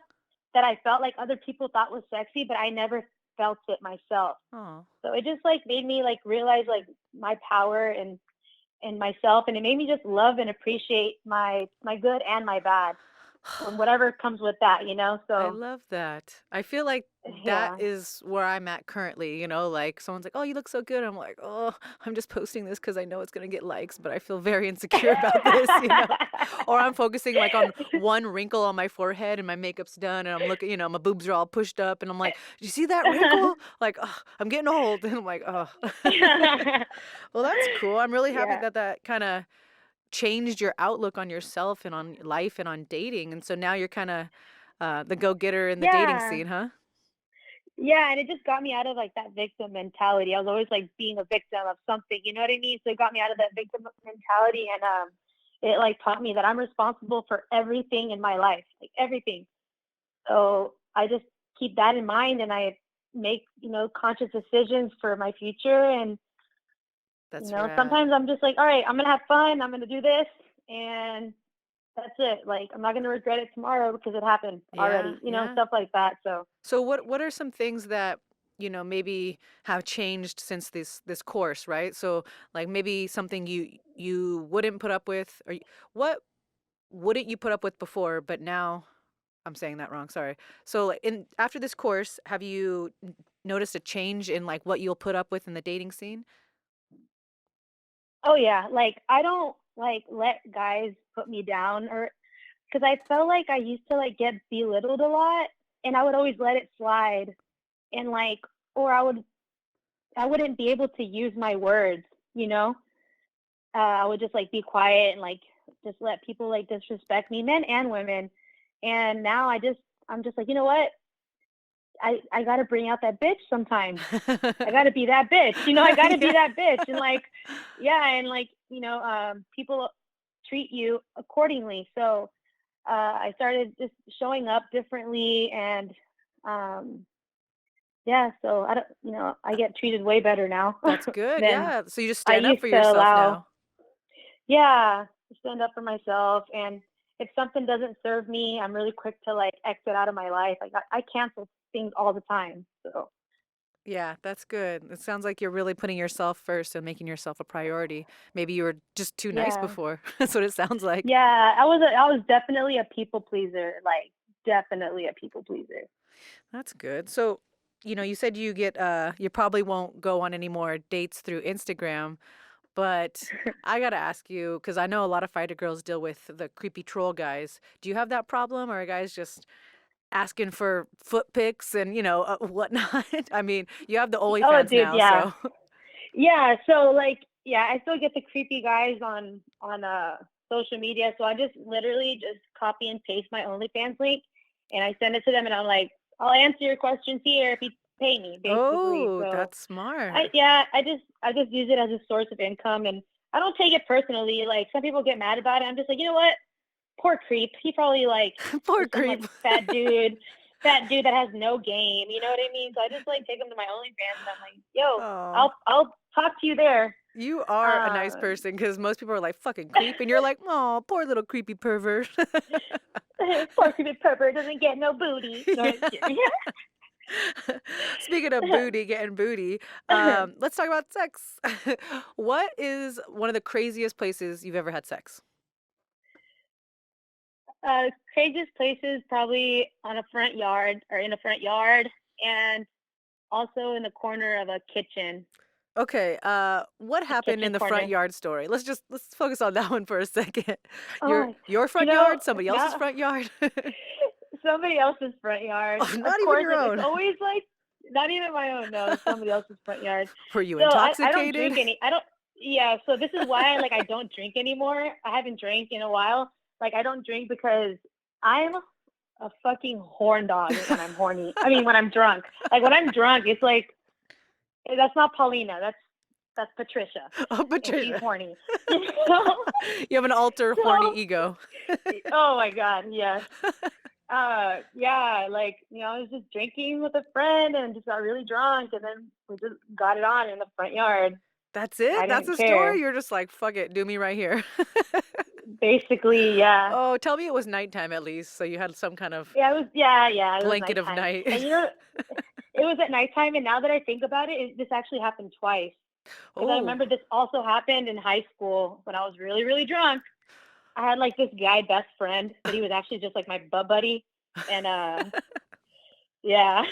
that I felt like other people thought was sexy, but I never felt it myself. Oh. So it just like made me like realize like my power and myself, and it made me just love and appreciate my good and my bad and whatever comes with that, you know? I So love that. I feel like that yeah. is where I'm at currently, like someone's like, "Oh, you look so good." I'm like, "Oh, I'm just posting this because I know it's gonna get likes, but I feel very insecure about this." Or I'm focusing like on one wrinkle on my forehead and my makeup's done and I'm looking, my boobs are all pushed up and I'm like, "Do you see that wrinkle?" Like, oh, I'm getting old. And I'm like, "Oh." Well, that's cool. I'm really happy Yeah. that kind of changed your outlook on yourself and on life and on dating. And so now you're kind of the go-getter in the dating Yeah. scene, huh? Yeah, and it just got me out of like that victim mentality. I was always like being a victim of something, you know what I mean? So it got me out of that victim mentality, and it like taught me that I'm responsible for everything in my life, like everything. So I just keep that in mind, and I make, conscious decisions for my future. And, That's rad. sometimes I'm just like, all right, I'm going to have fun. I'm going to do this. And that's it. Like, I'm not going to regret it tomorrow because it happened Yeah, already, yeah. stuff like that. So, So what are some things that maybe have changed since this course, right? So like maybe something you wouldn't put up with, or what wouldn't you put up with before, but now I'm saying that wrong. Sorry. So like, in after this course, have you noticed a change in like what you'll put up with in the dating scene? Oh yeah, like I don't like let guys put me down or because I felt like I used to like get belittled a lot and I would always let it slide and like or I wouldn't be able to use my words, you know? I would just like be quiet and like just let people like disrespect me, men and women. And now I'm just like, you know what? I gotta bring out that bitch sometimes. I gotta be that bitch. You know, I gotta be Yeah. that bitch. And like, yeah, and like, people treat you accordingly. So I started just showing up differently and um yeah, so I don't I get treated way better now That's good. than Yeah. So you just I stand up used for to yourself allow. now. Yeah, stand up for myself and if something doesn't serve me, I'm really quick to like exit out of my life. Like I cancel things all the time. So Yeah, that's good. It sounds like you're really putting yourself first and making yourself a priority. Maybe you were just too nice yeah. before. That's what it sounds like. Yeah, I was definitely a people pleaser, like definitely a people pleaser. That's good. So, you said you probably won't go on any more dates through Instagram, but I gotta ask you, because I know a lot of fighter girls deal with the creepy troll guys. Do you have that problem, or are guys just asking for foot pics and, whatnot? I mean, you have the Oh, OnlyFans dude, now, yeah. so. Yeah, so like yeah, I still get the creepy guys on social media, so I just literally just copy and paste my OnlyFans link and I send it to them and I'm like, "I'll answer your questions here if you pay me," basically. Oh, So, that's smart. I just use it as a source of income and I don't take it personally. Like some people get mad about it. I'm just like, "You know what? Poor creep. He probably like Poor is some like creep. fat dude that has no game. You know what I mean? So I just like take him to my OnlyFans and I'm like, yo, Oh. I'll talk to you there. You are a nice Um, person because most people are like fucking creep, and you're like, oh, poor little creepy pervert. poor stupid pervert doesn't get no booty. No, I'm Yeah. just kidding. Speaking of booty, getting booty, let's talk about sex. What is one of the craziest places you've ever had sex? Craziest places probably on a front yard or in a front yard and also in the corner of a kitchen, Okay, what a happened in kitchen the front corner. yard story? Let's focus on that one for a second. Your Oh, your you front know, yard, somebody else's now front yard. somebody else's front yard. Oh, Of not even course, your it's own. always like not even my own. No, it's somebody else's front yard. Were you So I don't intoxicated? drink any. I don't. Yeah. So this is why like I don't drink anymore. I haven't drank in a while. Like I don't drink because I'm a fucking horn dog when I'm horny. I mean when I'm drunk. Like when I'm drunk, it's like that's not Paulina. That's Patricia, Oh, and she's Patricia. horny. You know. You have an alter horny So ego. oh my god, yes. Yeah, like, I was just drinking with a friend and just got really drunk and then we just got it on in the front yard. That's I it? That's didn't the story? care. You're just like, fuck it, do me right here. Basically, yeah. Oh, tell me it was nighttime at least, so you had some kind of Yeah, it was blanket of nighttime. night. And it was at nighttime and now that I think about it, this actually happened twice. Because I Oh. remember this also happened in high school when I was really, really drunk. I had like this guy best friend, but he was actually just like my buddy. And yeah.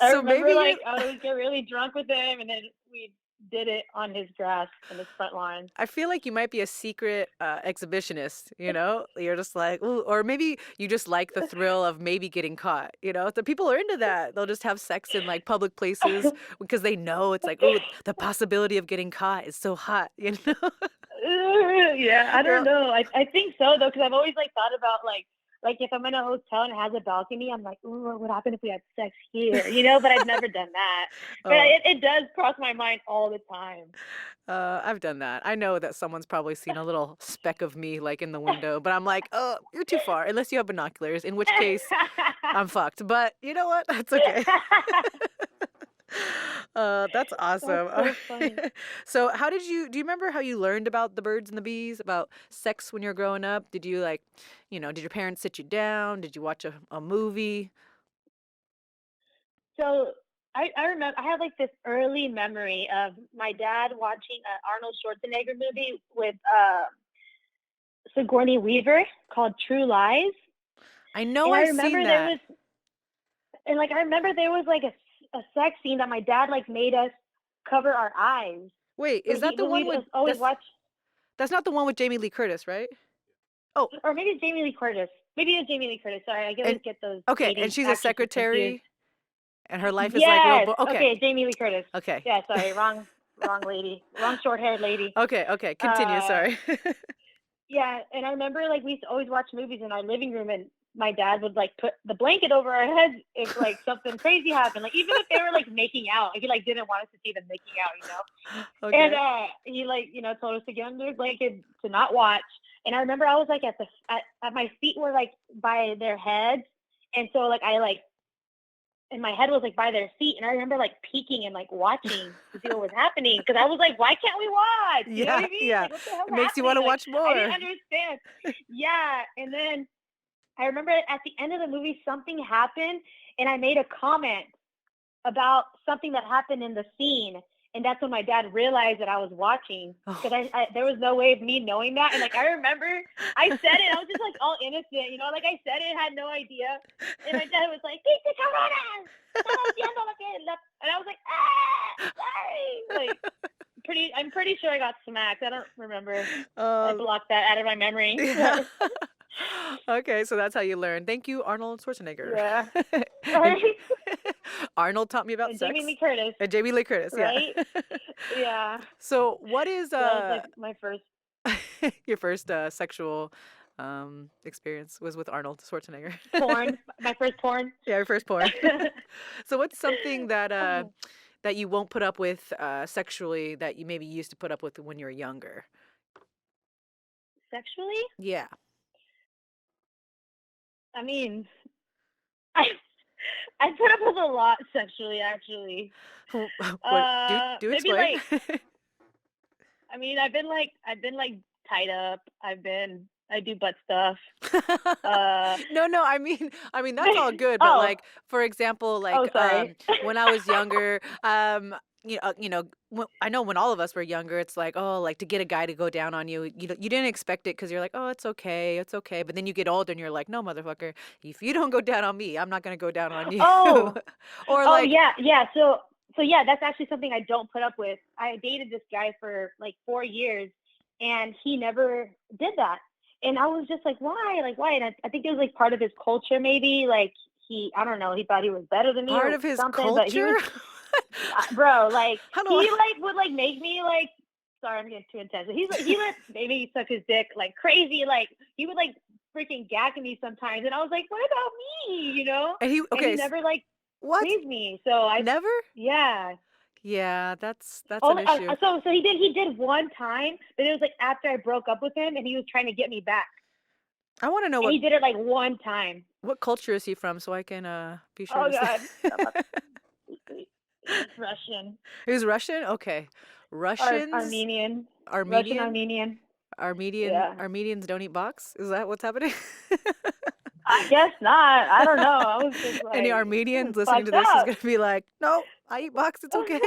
I So maybe remember you're like I would always get really drunk with him and then we did it on his grass in his front lawn. I feel like you might be a secret exhibitionist, you know? You're just like, ooh, or maybe you just like the thrill of maybe getting caught, you know? The people are into that. They'll just have sex in like public places because they know it's like, oh, the possibility of getting caught is so hot, you know? Yeah, I don't You're know. I think so though, because I've always like thought about like if I'm in a hotel and it has a balcony, I'm like, ooh, what would happen if we had sex here? But I've never done that. But oh, it does cross my mind all the time. I've done that. I know that someone's probably seen a little speck of me like in the window, but I'm like, oh, you're too far, unless you have binoculars, in which case I'm fucked. But you know what? That's okay. That's That's awesome. All so funny. right. So, do you remember how you learned about the birds and the bees, about sex when you were growing up? Did you like, did your parents sit you down? Did you watch a movie? So I remember I have like this early memory of my dad watching an Arnold Schwarzenegger movie with Sigourney Weaver called True Lies, I know and I've seen that. I remember there was like a sex scene that my dad like made us cover our eyes, Wait, is that the but one we'd with always watch, that's not the one with Jamie Lee Curtis, right? Oh, or maybe it's Jamie Lee Curtis. Maybe it was Jamie Lee Curtis. Sorry, I and always get those okay, and 80s she's a actresses confused. secretary and her life is like real Yes. okay. Okay, Jamie Lee Curtis. Okay. Yeah, sorry, wrong lady, wrong short-haired lady. Okay, okay. Continue, Uh, sorry. yeah, and I remember like we used to always watch movies in our living room, and my dad would like put the blanket over our heads if like something crazy happened. Like even if they were like making out, like he like didn't want us to see them making out, you know. And Okay. he like told us to get under the blanket to not watch. And I remember I was like at my feet were like by their heads, and so like I like and my head was like by their feet, and I remember like peeking and like watching to see what was happening because I was like, why can't we watch? You know what Yeah, I mean? yeah. Like what the hell's It makes you want happening? to Like watch I didn't more. understand. Yeah, and then I remember at the end of the movie something happened, and I made a comment about something that happened in the scene. And that's when my dad realized that I was watching because Oh. I there was no way of me knowing that. And like I remember I said it, I was just like all innocent, you know, like I said it, had no idea. And my dad was like, "Dice Corona, estaba haciendo lo que la-" and I was like, "Ah, sorry." Like I'm pretty sure I got smacked. I don't remember. I Um, blocked that out of my memory. yeah. Okay, so that's how you learn. Thank you, Arnold Schwarzenegger. Yeah. And Right. Arnold taught me about And Jamie sex. Lee Curtis, And Jamie Lee Curtis, yeah. right? Yeah. So, what is So that was like my first your first sexual experience was with Arnold Schwarzenegger? porn. My first porn. Yeah, your first porn. So, what's something that Oh, that you won't put up with sexually that you maybe used to put up with when you were younger? sexually? Yeah. I mean, I I put up with a lot sexually actually. What do Maybe explain? like I mean I've been like tied up. I do butt stuff. Uh No, no, I mean that's all good, but oh, like for example, oh like sorry. when I was younger, I know when all of us were younger, it's like, oh, like to get a guy to go down on you, you didn't expect it because you're like, oh, it's okay. But then you get older and you're like, no, motherfucker, if you don't go down on me, I'm not gonna go down on you. Oh, Or oh like, yeah, yeah. So yeah, that's actually something I don't put up with. I dated this guy for like 4 years, and he never did that. And I was just like, why? Like, why? And I think it was like part of his culture, maybe. Like I don't know, he thought he was better than me part or of his something. But he culture. was, bro, like How do I? he like would like make me like. Sorry, I'm getting too intense. He let maybe suck his dick like crazy. Like he would like freaking gag me sometimes, and I was like, what about me? You know? And he And he okay, never like what? please me. So Never? yeah. Yeah, that's an Only issue. so he did one time, but it was like after I broke up with him, and he was trying to get me back, I want to know and he did it like one time. what culture is he from so I can be sure Oh to say. God, I'm about he's Russian, He was Russian? Okay. Russians, Armenian, Russian Armenian, Armenian. Armenian Yeah, Armenians don't eat box? Is that what's happening? I guess not. I don't know. I was just Any like, this is Armenians listening to fucked this is up. gonna be like, no, I eat box, it's okay.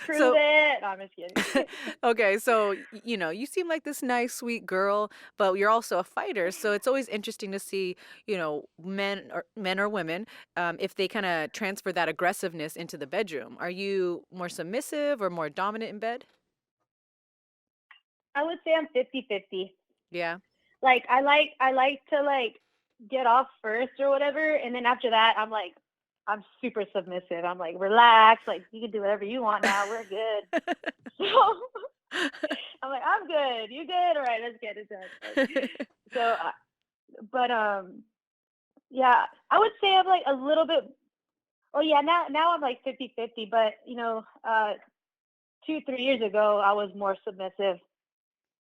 Prove So it. No, I'm just kidding. okay, so you seem like this nice, sweet girl, but you're also a fighter. So it's always interesting to see, men or women, if they kind of transfer that aggressiveness into the bedroom. Are you more submissive or more dominant in bed? I would say I'm 50-50. Yeah. Like I like to like get off first or whatever, and then after that I'm super submissive. I'm like, relax, like you can do whatever you want now. We're good. So I'm like, I'm good. You good? All right, let's get it done. Like, so, but yeah, I would say I'm like a little bit. Oh yeah, now I'm like 50-50. But 2-3 years ago I was more submissive.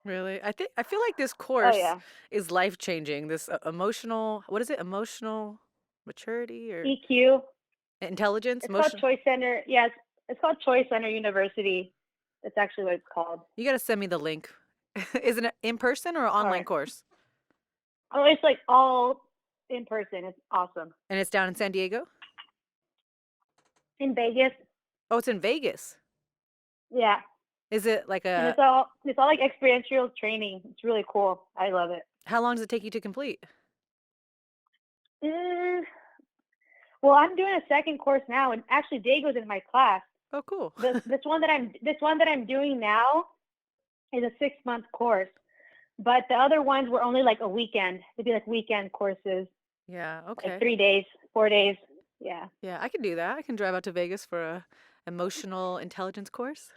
Really? I feel like this Oh course yeah, is life-changing. This emotional, what is it? Emotional maturity or EQ. intelligence? It's called Emotion. Choice Center. Yes, it's called Choice Center University. That's actually what it's called. You got to send me the link. Is it an in-person or an All online right. course? Oh, it's like all in person. It's awesome. And it's down in San Diego? in Vegas. Oh, it's in Vegas. Yeah. Is it like And a, it's all like experiential training. It's really cool. I love it. how long does it take you to complete? Mm, well, I'm doing a second course now, and actually, Dago's in my class. Oh, cool. This one that I'm doing now is a 6-month course, but the other ones were only like a weekend. They'd be like weekend courses, Yeah, like okay. 3 days, 4 days. Yeah. Yeah, I can do that. I can drive out to Vegas for a emotional intelligence course.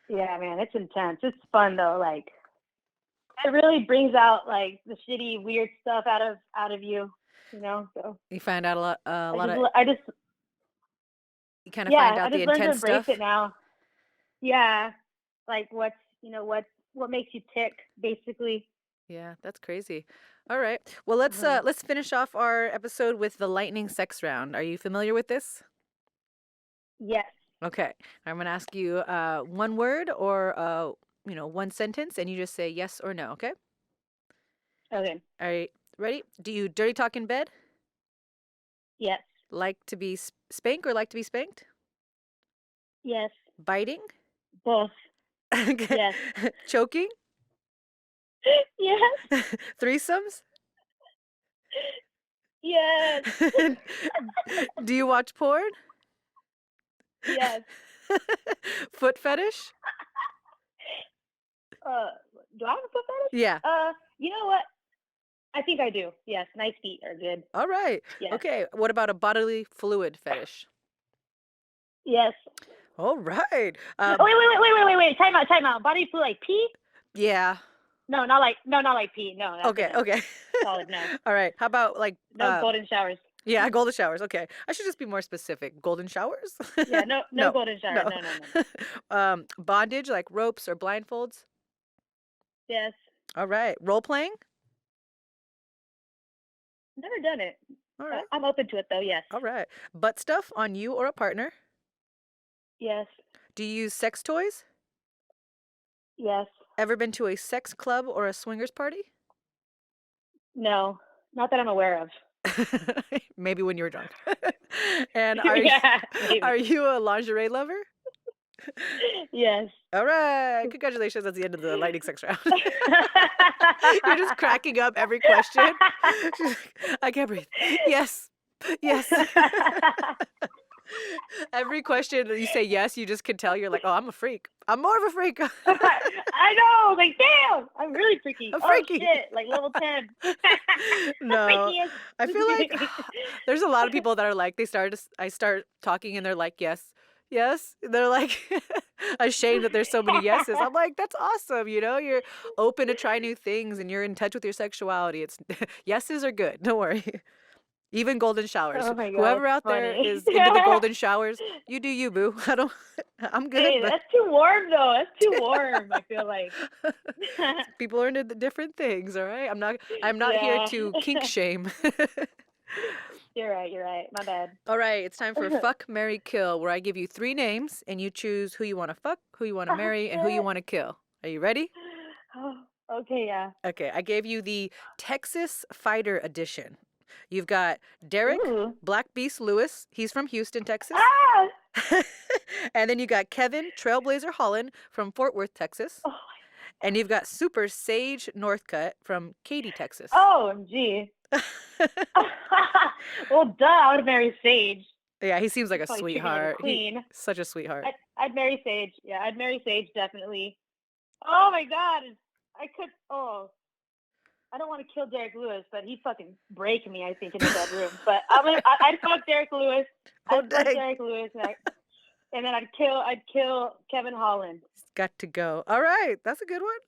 Yeah, man, it's intense. It's fun though. Like it really brings out like the shitty, weird stuff out of you. So You find out a lot of, I just you kind of find yeah, I out the just learned to intense embrace it stuff. now. Yeah, like what makes you tick, basically. Yeah, that's crazy. All right. Well, Uh-huh. let's finish off our episode with the lightning sex round. Are you familiar with this? Yes. Okay. I'm going to ask you one word or one sentence and you just say yes or no, okay? Okay. All right. Ready? Do you dirty talk in bed? Yes. Like to be spank or like to be spanked? Yes. Biting? Both. Okay. Yes. Choking? Yes. Threesomes? Yes. Do you watch porn? Yes. Foot fetish? Uh, do I have a foot fetish? Yeah. You know what? I think I do. Yes, nice feet are good. All right. Yes. Okay. What about a bodily fluid fetish? Yes. All right. Wait. Time out. Body fluid like pee? Yeah. No, not like pee. No, that's Okay. a no. Okay. Solid no. All right. How about like No golden showers. yeah, golden showers. Okay. I should just be more specific. Golden showers? Yeah, no No. golden showers. No. No. Bondage like ropes or blindfolds? Yes. All right. Role playing? Never done it. All right. I'm open to it though. Yes. All right. Butt stuff on you or a partner? Yes. Do you use sex toys? Yes. Ever been to a sex club or a swingers party? No. Not that I'm aware of. Maybe when you were drunk. And Yeah, maybe. are you a lingerie lover? Yes. All right. Congratulations. That's the end of the lightning sex round. You're just cracking up every question. She's like, I can't breathe. Yes. Yes. Every question that you say yes, you just can tell you're like, oh, I'm a freak. I'm more of a freak. I know. Like, damn. I'm really freaky. I'm Oh, freaky. shit. Like, level 10. No. Freakiest. I feel like there's a lot of people that are like, I start talking and they're like, yes, yes. They're like ashamed that there's so many yeses. I'm like, that's awesome. You're open to try new things and you're in touch with your sexuality. It's yeses are good. Don't worry. Even golden showers. Oh my God, Whoever that's out there funny. is into the golden showers, you do you, boo. I'm good. Hey, But that's too warm though. That's too warm, I feel like. people are into the different things, all right? I'm not here Yeah. to kink shame. You're right. My bad. All right, it's time for Fuck, Marry, Kill, where I give you 3 names and you choose who you want to fuck, who you want to Oh, marry, and who you shit. want to kill. Are you ready? Oh, okay, yeah. Okay, I gave you the Texas Fighter Edition. You've got Derek Ooh. Black Beast Lewis. He's from Houston, Texas. Ah! And then you got Kevin Trailblazer Holland from Fort Worth, Texas. Oh, And you've got Super Sage Northcutt from Katy, Texas. OMG. Well, duh, I would marry Sage. Yeah, he seems like a Probably treat me like a sweetheart. queen. Such a sweetheart. I'd marry Sage. Yeah, I'd marry Sage, definitely. Oh my God. I don't want to kill Derek Lewis, but he'd fucking break me, I think, in the bedroom. But I'd fuck Derek Lewis. I'd fuck Derek Lewis, and then I'd kill Kevin Holland. He's got to go. All right, that's a good one.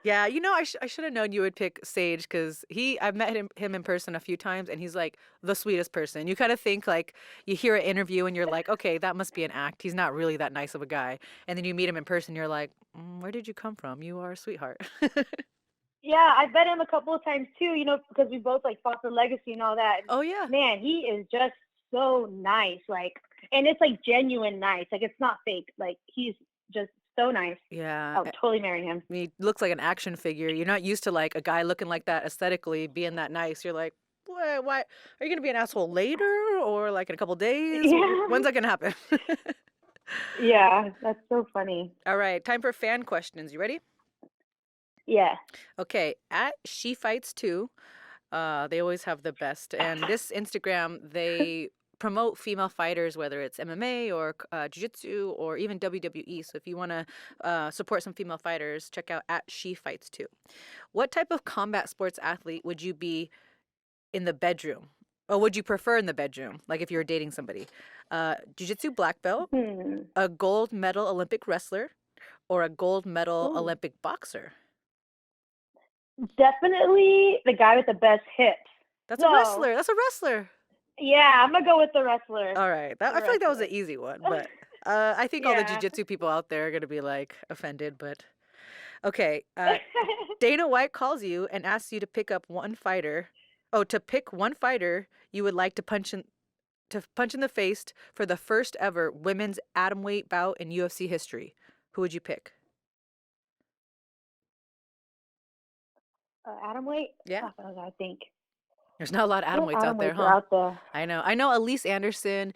Yeah, I should have known you would pick Sage because I've met him in person a few times, and he's like the sweetest person. You kind of think like you hear an interview and you're like, okay, that must be an act. He's not really that nice of a guy. And then you meet him in person, you're like, where did you come from? You are a sweetheart. Yeah, I've met him a couple of times too, because we both like fought for legacy and all that. Oh yeah. Man, he is just so nice. Like, and it's like genuine nice. Like, it's not fake. Like, he's just so nice. Yeah. I would totally marry him. He looks like an action figure. You're not used to like a guy looking like that aesthetically being that nice. You're like, Why are you gonna be an asshole later or like in a couple days? Yeah. When's that gonna happen? Yeah, that's so funny. All right, time for fan questions. You ready? Yeah. Okay, at She Fights Too. They always have the best. And this Instagram, they promote female fighters, whether it's MMA or Jiu-Jitsu or even WWE. So if you want to support some female fighters, check out at She Fights Too. What type of combat sports athlete would you be in the bedroom? Or would you prefer in the bedroom, like if you were dating somebody? Jiu-Jitsu black belt, Hmm. a gold medal Olympic wrestler, or a gold medal Ooh. Olympic boxer? Definitely the guy with the best hips. That's a So, wrestler. That's a wrestler. yeah, I'm gonna go with the wrestler. All right. The I feel like that was an wrestler. easy one, but I think all the Yeah. jiu-jitsu people out there are going to be like offended, but okay. Dana White calls you and asks you to pick up one fighter. Oh, to pick one fighter you would like to punch in the face for the first ever women's atomweight bout in UFC history. Who would you pick? Atom weight? Yeah. Fuck, I think. There's not a lot of What atomweights atom out there, weights are huh? out there? I know. I know Elise Anderson.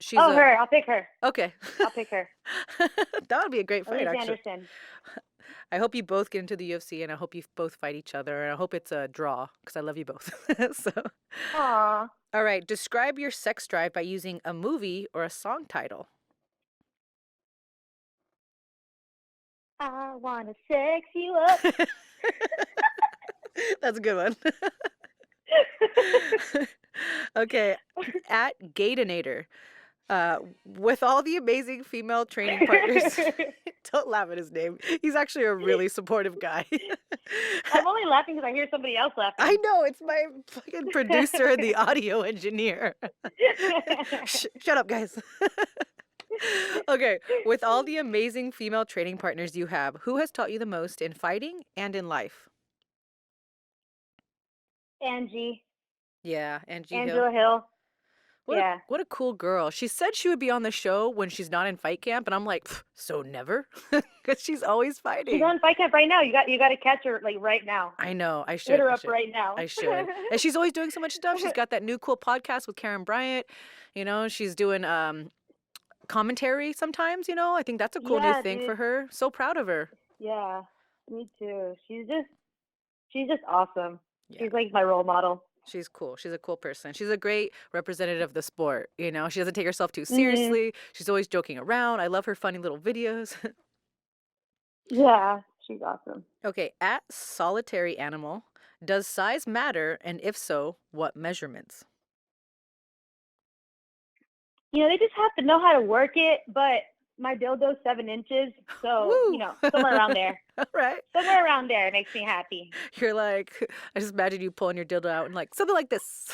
She's Oh, a her. I'll pick her. okay. I'll pick her. That would be a great fight, Elise actually. Anderson. I hope you both get into the UFC, and I hope you both fight each other, and I hope it's a draw because I love you both. So, Aw. all right, describe your sex drive by using a movie or a song title. I wanna sex you up. That's a good one. Okay, at Gaydinator. With all the amazing female training partners, don't laugh at his name. He's actually a really supportive guy. I'm only laughing because I hear somebody else laughing. I know, it's my fucking producer and the audio engineer. Shut up, guys. Okay, with all the amazing female training partners you have, who has taught you the most in fighting and in life? Angie. Yeah, Angie Hill. Angela Hill. Yeah. What a cool girl. She said she would be on the show when she's not in fight camp, and I'm like, so never? Because she's always fighting. She's on fight camp right now. You got to catch her like right now. I know. I should. Hit her I up should. right now. I should. And she's always doing so much stuff. She's got that new cool podcast with Karen Bryant. You know, she's doing commentary sometimes, you know. I think that's a cool new thing for her. So proud of her. Yeah, me too. She's just awesome. Yeah. She's like my role model. She's cool. She's a cool person. She's a great representative of the sport. You know, she doesn't take herself too seriously. She's always joking around. I love her funny little videos. Yeah, she's awesome. Okay, at Solitary Animal, does size matter? And if so, what measurements? You know, they just have to know how to work it, but my dildo's 7 inches, so, Woo! you know, somewhere around there. All right. Somewhere around there makes me happy. You're like, I just imagine you pulling your dildo out and like, something like this.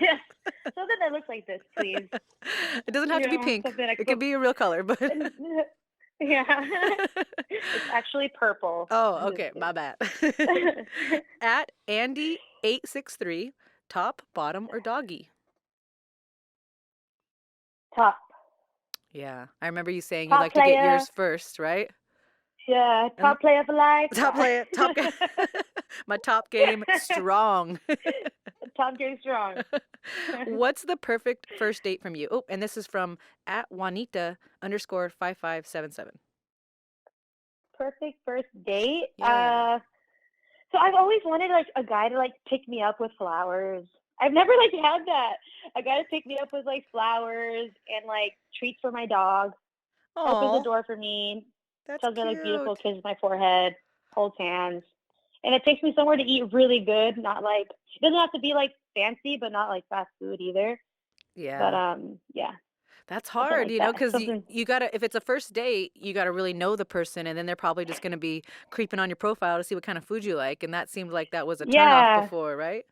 Yes. Something that looks like this, please. It doesn't have to be pink. It could be a real color, but yeah. It's actually purple. oh, okay, my bad. At Andy863, top, bottom, or doggy? Top. Yeah, I remember you saying Top you like to get player. yours first, right? Yeah, top player for life. Top player, top game. My top game strong. Top game strong. What's the perfect first date from you? Oh, and this is from at Juanita_5577. Perfect first date. Yeah. So I've always wanted like a guy to like pick me up with flowers. I've never like had that. A guy to pick me up with like flowers and like treats for my dog. Opens the Oh, door for me. that's Tells me like beautiful, cute. kisses my forehead, holds hands. And it takes me somewhere to eat really good, not like it doesn't have to be like fancy, but not like fast food either. Yeah. But yeah. That's Something hard, like you know, that. because Something you gotta, if it's a first date, you gotta really know the person, and then they're probably just gonna be creeping on your profile to see what kind of food you like, and that seemed like that was a turnoff yeah. before, right?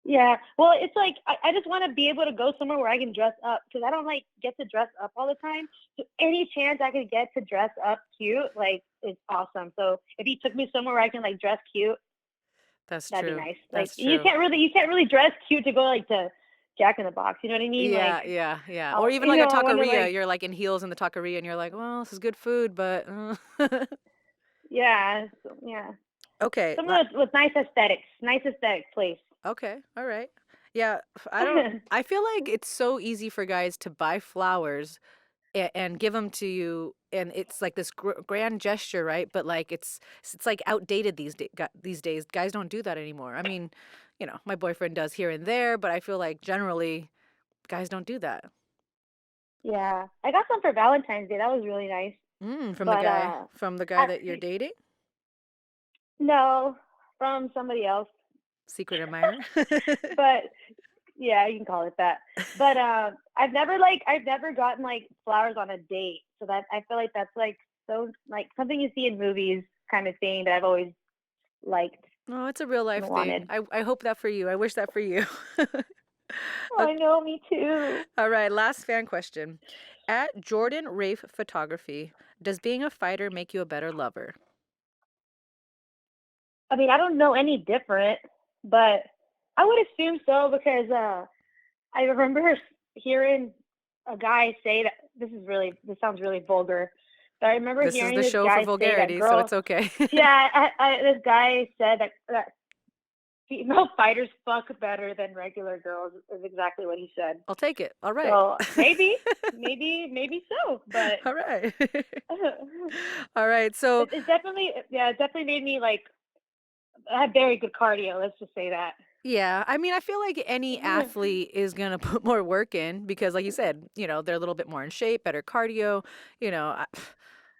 Yeah. Well, it's like I just want to be able to go somewhere where I can dress up because I don't like get to dress up all the time. So any chance I could get to dress up cute, like, is awesome. So if he took me somewhere where I can like dress cute, That's that'd true. be nice. That's Like you true. can't really dress cute to go like to Jack in the Box. You know what I mean? Yeah, Like, yeah. Or even you like a know, I wonder taqueria, like, you're like in heels in the taqueria, and you're like, well, this is good food, but yeah, so, yeah. Okay. Somewhere with nice aesthetics, please. Okay. All right. Yeah. I don't. I feel like it's so easy for guys to buy flowers and give them to you, and it's like this grand gesture, right? But like it's like outdated these days. Guys don't do that anymore. I mean, my boyfriend does here and there, but I feel like generally guys don't do that. Yeah, I got some for Valentine's Day. That was really nice. From the But guy from the guy I, that you're dating, no, from somebody else. secret admirer. But yeah, you can call it that. But I've never gotten like flowers on a date. So that I feel like that's like so like something you see in movies kind of thing that I've always liked Oh, it's a real and life thing. wanted. I hope that for you. I wish that for you. Oh, I know, me too. All right, last fan question. At Jordan Rafe Photography, does being a fighter make you a better lover? I mean, I don't know any different, but I would assume so because I remember hearing a guy say that this sounds really vulgar, but I remember This is hearing the this show for guy say that vulgarity, so girl, it's okay. yeah, this guy said that female fighters fuck better than regular girls is exactly what he said. I'll take it. All right. So maybe so, but All right. it, All right. So, it definitely made me like I have very good cardio. Let's just say that. yeah, I mean, I feel like any athlete is going to put more work in because, like you said, they're a little bit more in shape, better cardio. You know, I,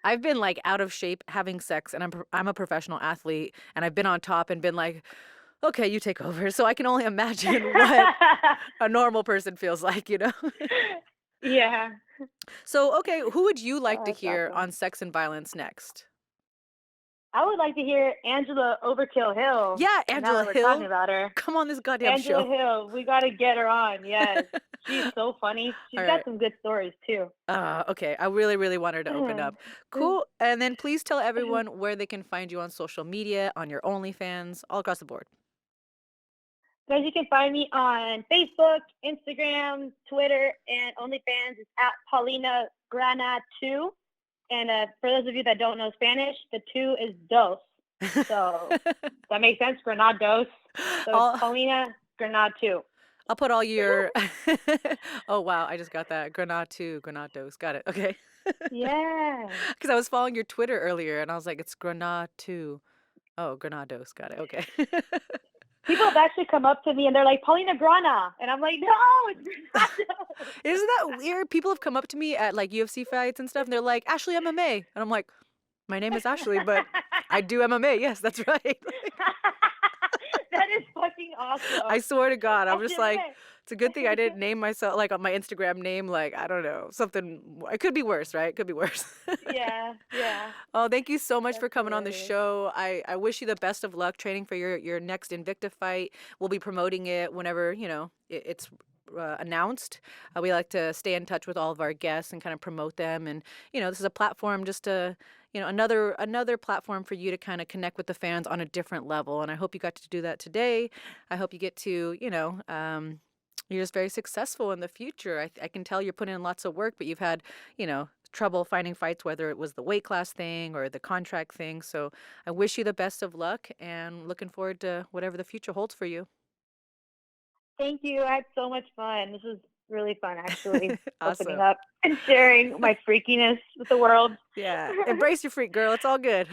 I've been like out of shape having sex, and I'm a professional athlete, and I've been on top and been like, okay, you take over. So I can only imagine what a normal person feels like. Yeah. So, okay, who would you like Oh, to that's hear awesome. on sex and violence next? I would like to hear Angela Overkill Hill. Yeah, Now Angela that we're talking Hill. about her, Come on this goddamn Angela show. Hill, we got to get her on. Yes, she's so funny. She's All got right. some good stories too. Okay. I really, really want her to open up. Cool. And then please tell everyone where they can find you on social media, on your OnlyFans, all across the board. Guys, you can find me on Facebook, Instagram, Twitter, and OnlyFans. It's at Paulina Grana2. And for those of you that don't know Spanish, the 2 is dos. So that makes sense. Granados. So it's I'll, Paulina Granad2. I'll put all your. Oh, wow. I just got that. Granados. Got it. Okay. Yeah. Because I was following your Twitter earlier and I was like, it's Granatu. Oh, Granados. Got it. Okay. People have actually come up to me and they're like, Paulina Grana. And I'm like, no, it's Granados. Isn't that weird? People have come up to me at like UFC fights and stuff and they're like, Ashley MMA. And I'm like, my name is Ashley, but I do MMA. Yes, that's right. That is fucking awesome. I swear to God, I'm just like, MMA. it's a good thing I didn't name myself like on my Instagram name, like, I don't know, something. It could be worse, right? It could be worse. Yeah, yeah. Oh, thank you so much That's for coming on the hilarious. show. I wish you the best of luck training for your next Invicta fight. We'll be promoting it whenever, it's announced. We like to stay in touch with all of our guests and kind of promote them. And, this is a platform just to, another platform for you to kind of connect with the fans on a different level. And I hope you got to do that today. I hope you get to, you're just very successful in the future. I can tell you're putting in lots of work, but you've had, trouble finding fights, whether it was the weight class thing or the contract thing. So I wish you the best of luck and looking forward to whatever the future holds for you. Thank you. I had so much fun. This was really fun, actually, opening Awesome. up and sharing my freakiness with the world. Yeah. Embrace your freak, girl. It's all good.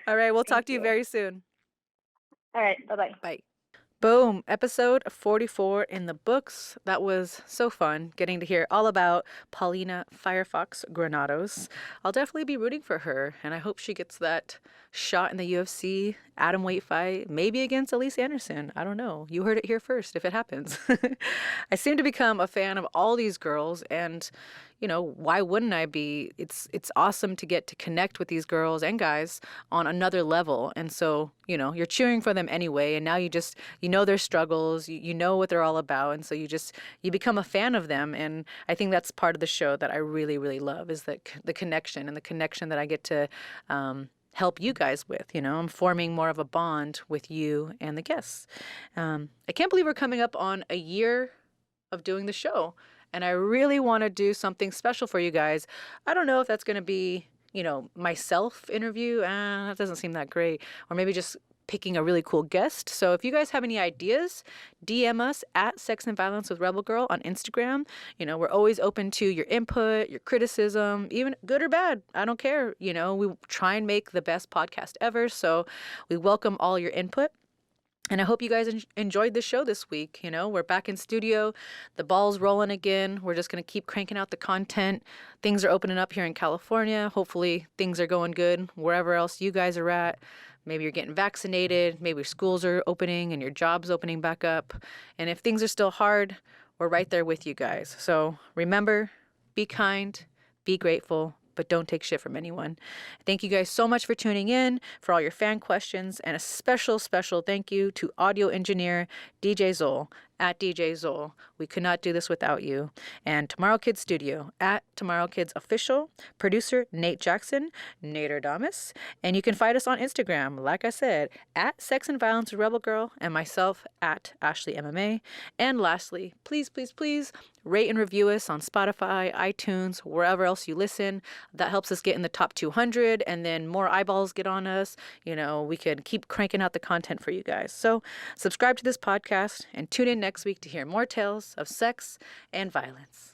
All right. We'll talk Thank to you you. very soon. All right. Bye-bye. Bye. Boom, episode 44 in the books. That was so fun getting to hear all about Paulina Firefox Granados. I'll definitely be rooting for her, and I hope she gets that shot in the UFC atomweight fight, maybe against Elise Anderson. I don't know. You heard it here first if it happens. I seem to become a fan of all these girls, and why wouldn't I be? It's awesome to get to connect with these girls and guys on another level. And so, you're cheering for them anyway. And now you know their struggles, you know what they're all about. And so you become a fan of them. And I think that's part of the show that I really, really love is the connection and the connection that I get to help you guys with. I'm forming more of a bond with you and the guests. I can't believe we're coming up on a year of doing the show. And I really want to do something special for you guys. I don't know if that's going to be, myself interview, that doesn't seem that great. Or maybe just picking a really cool guest. So if you guys have any ideas, DM us at Sex and Violence with Rebel Girl on Instagram. We're always open to your input, your criticism, even good or bad. I don't care. We try and make the best podcast ever. So we welcome all your input. And I hope you guys enjoyed the show this week. We're back in studio. The ball's rolling again. We're just going to keep cranking out the content. Things are opening up here in California. Hopefully things are going good wherever else you guys are at. Maybe you're getting vaccinated. Maybe your schools are opening and your job's opening back up. And if things are still hard, we're right there with you guys. So remember, be kind, be grateful, but don't take shit from anyone. Thank you guys so much for tuning in, for all your fan questions, and a special, special thank you to audio engineer DJ Zol at DJ Zol. We could not do this without you. And Tomorrow Kids Studio at Tomorrow Kids Official, producer Nate Jackson, Nader Damas. And you can find us on Instagram, like I said, at Sex and Violence with Rebel Girl, and myself at Ashley MMA. And lastly, please, please, please rate and review us on Spotify, iTunes, wherever else you listen. That helps us get in the top 200, and then more eyeballs get on us. We could keep cranking out the content for you guys. So subscribe to this podcast and tune in next week to hear more tales of sex and violence.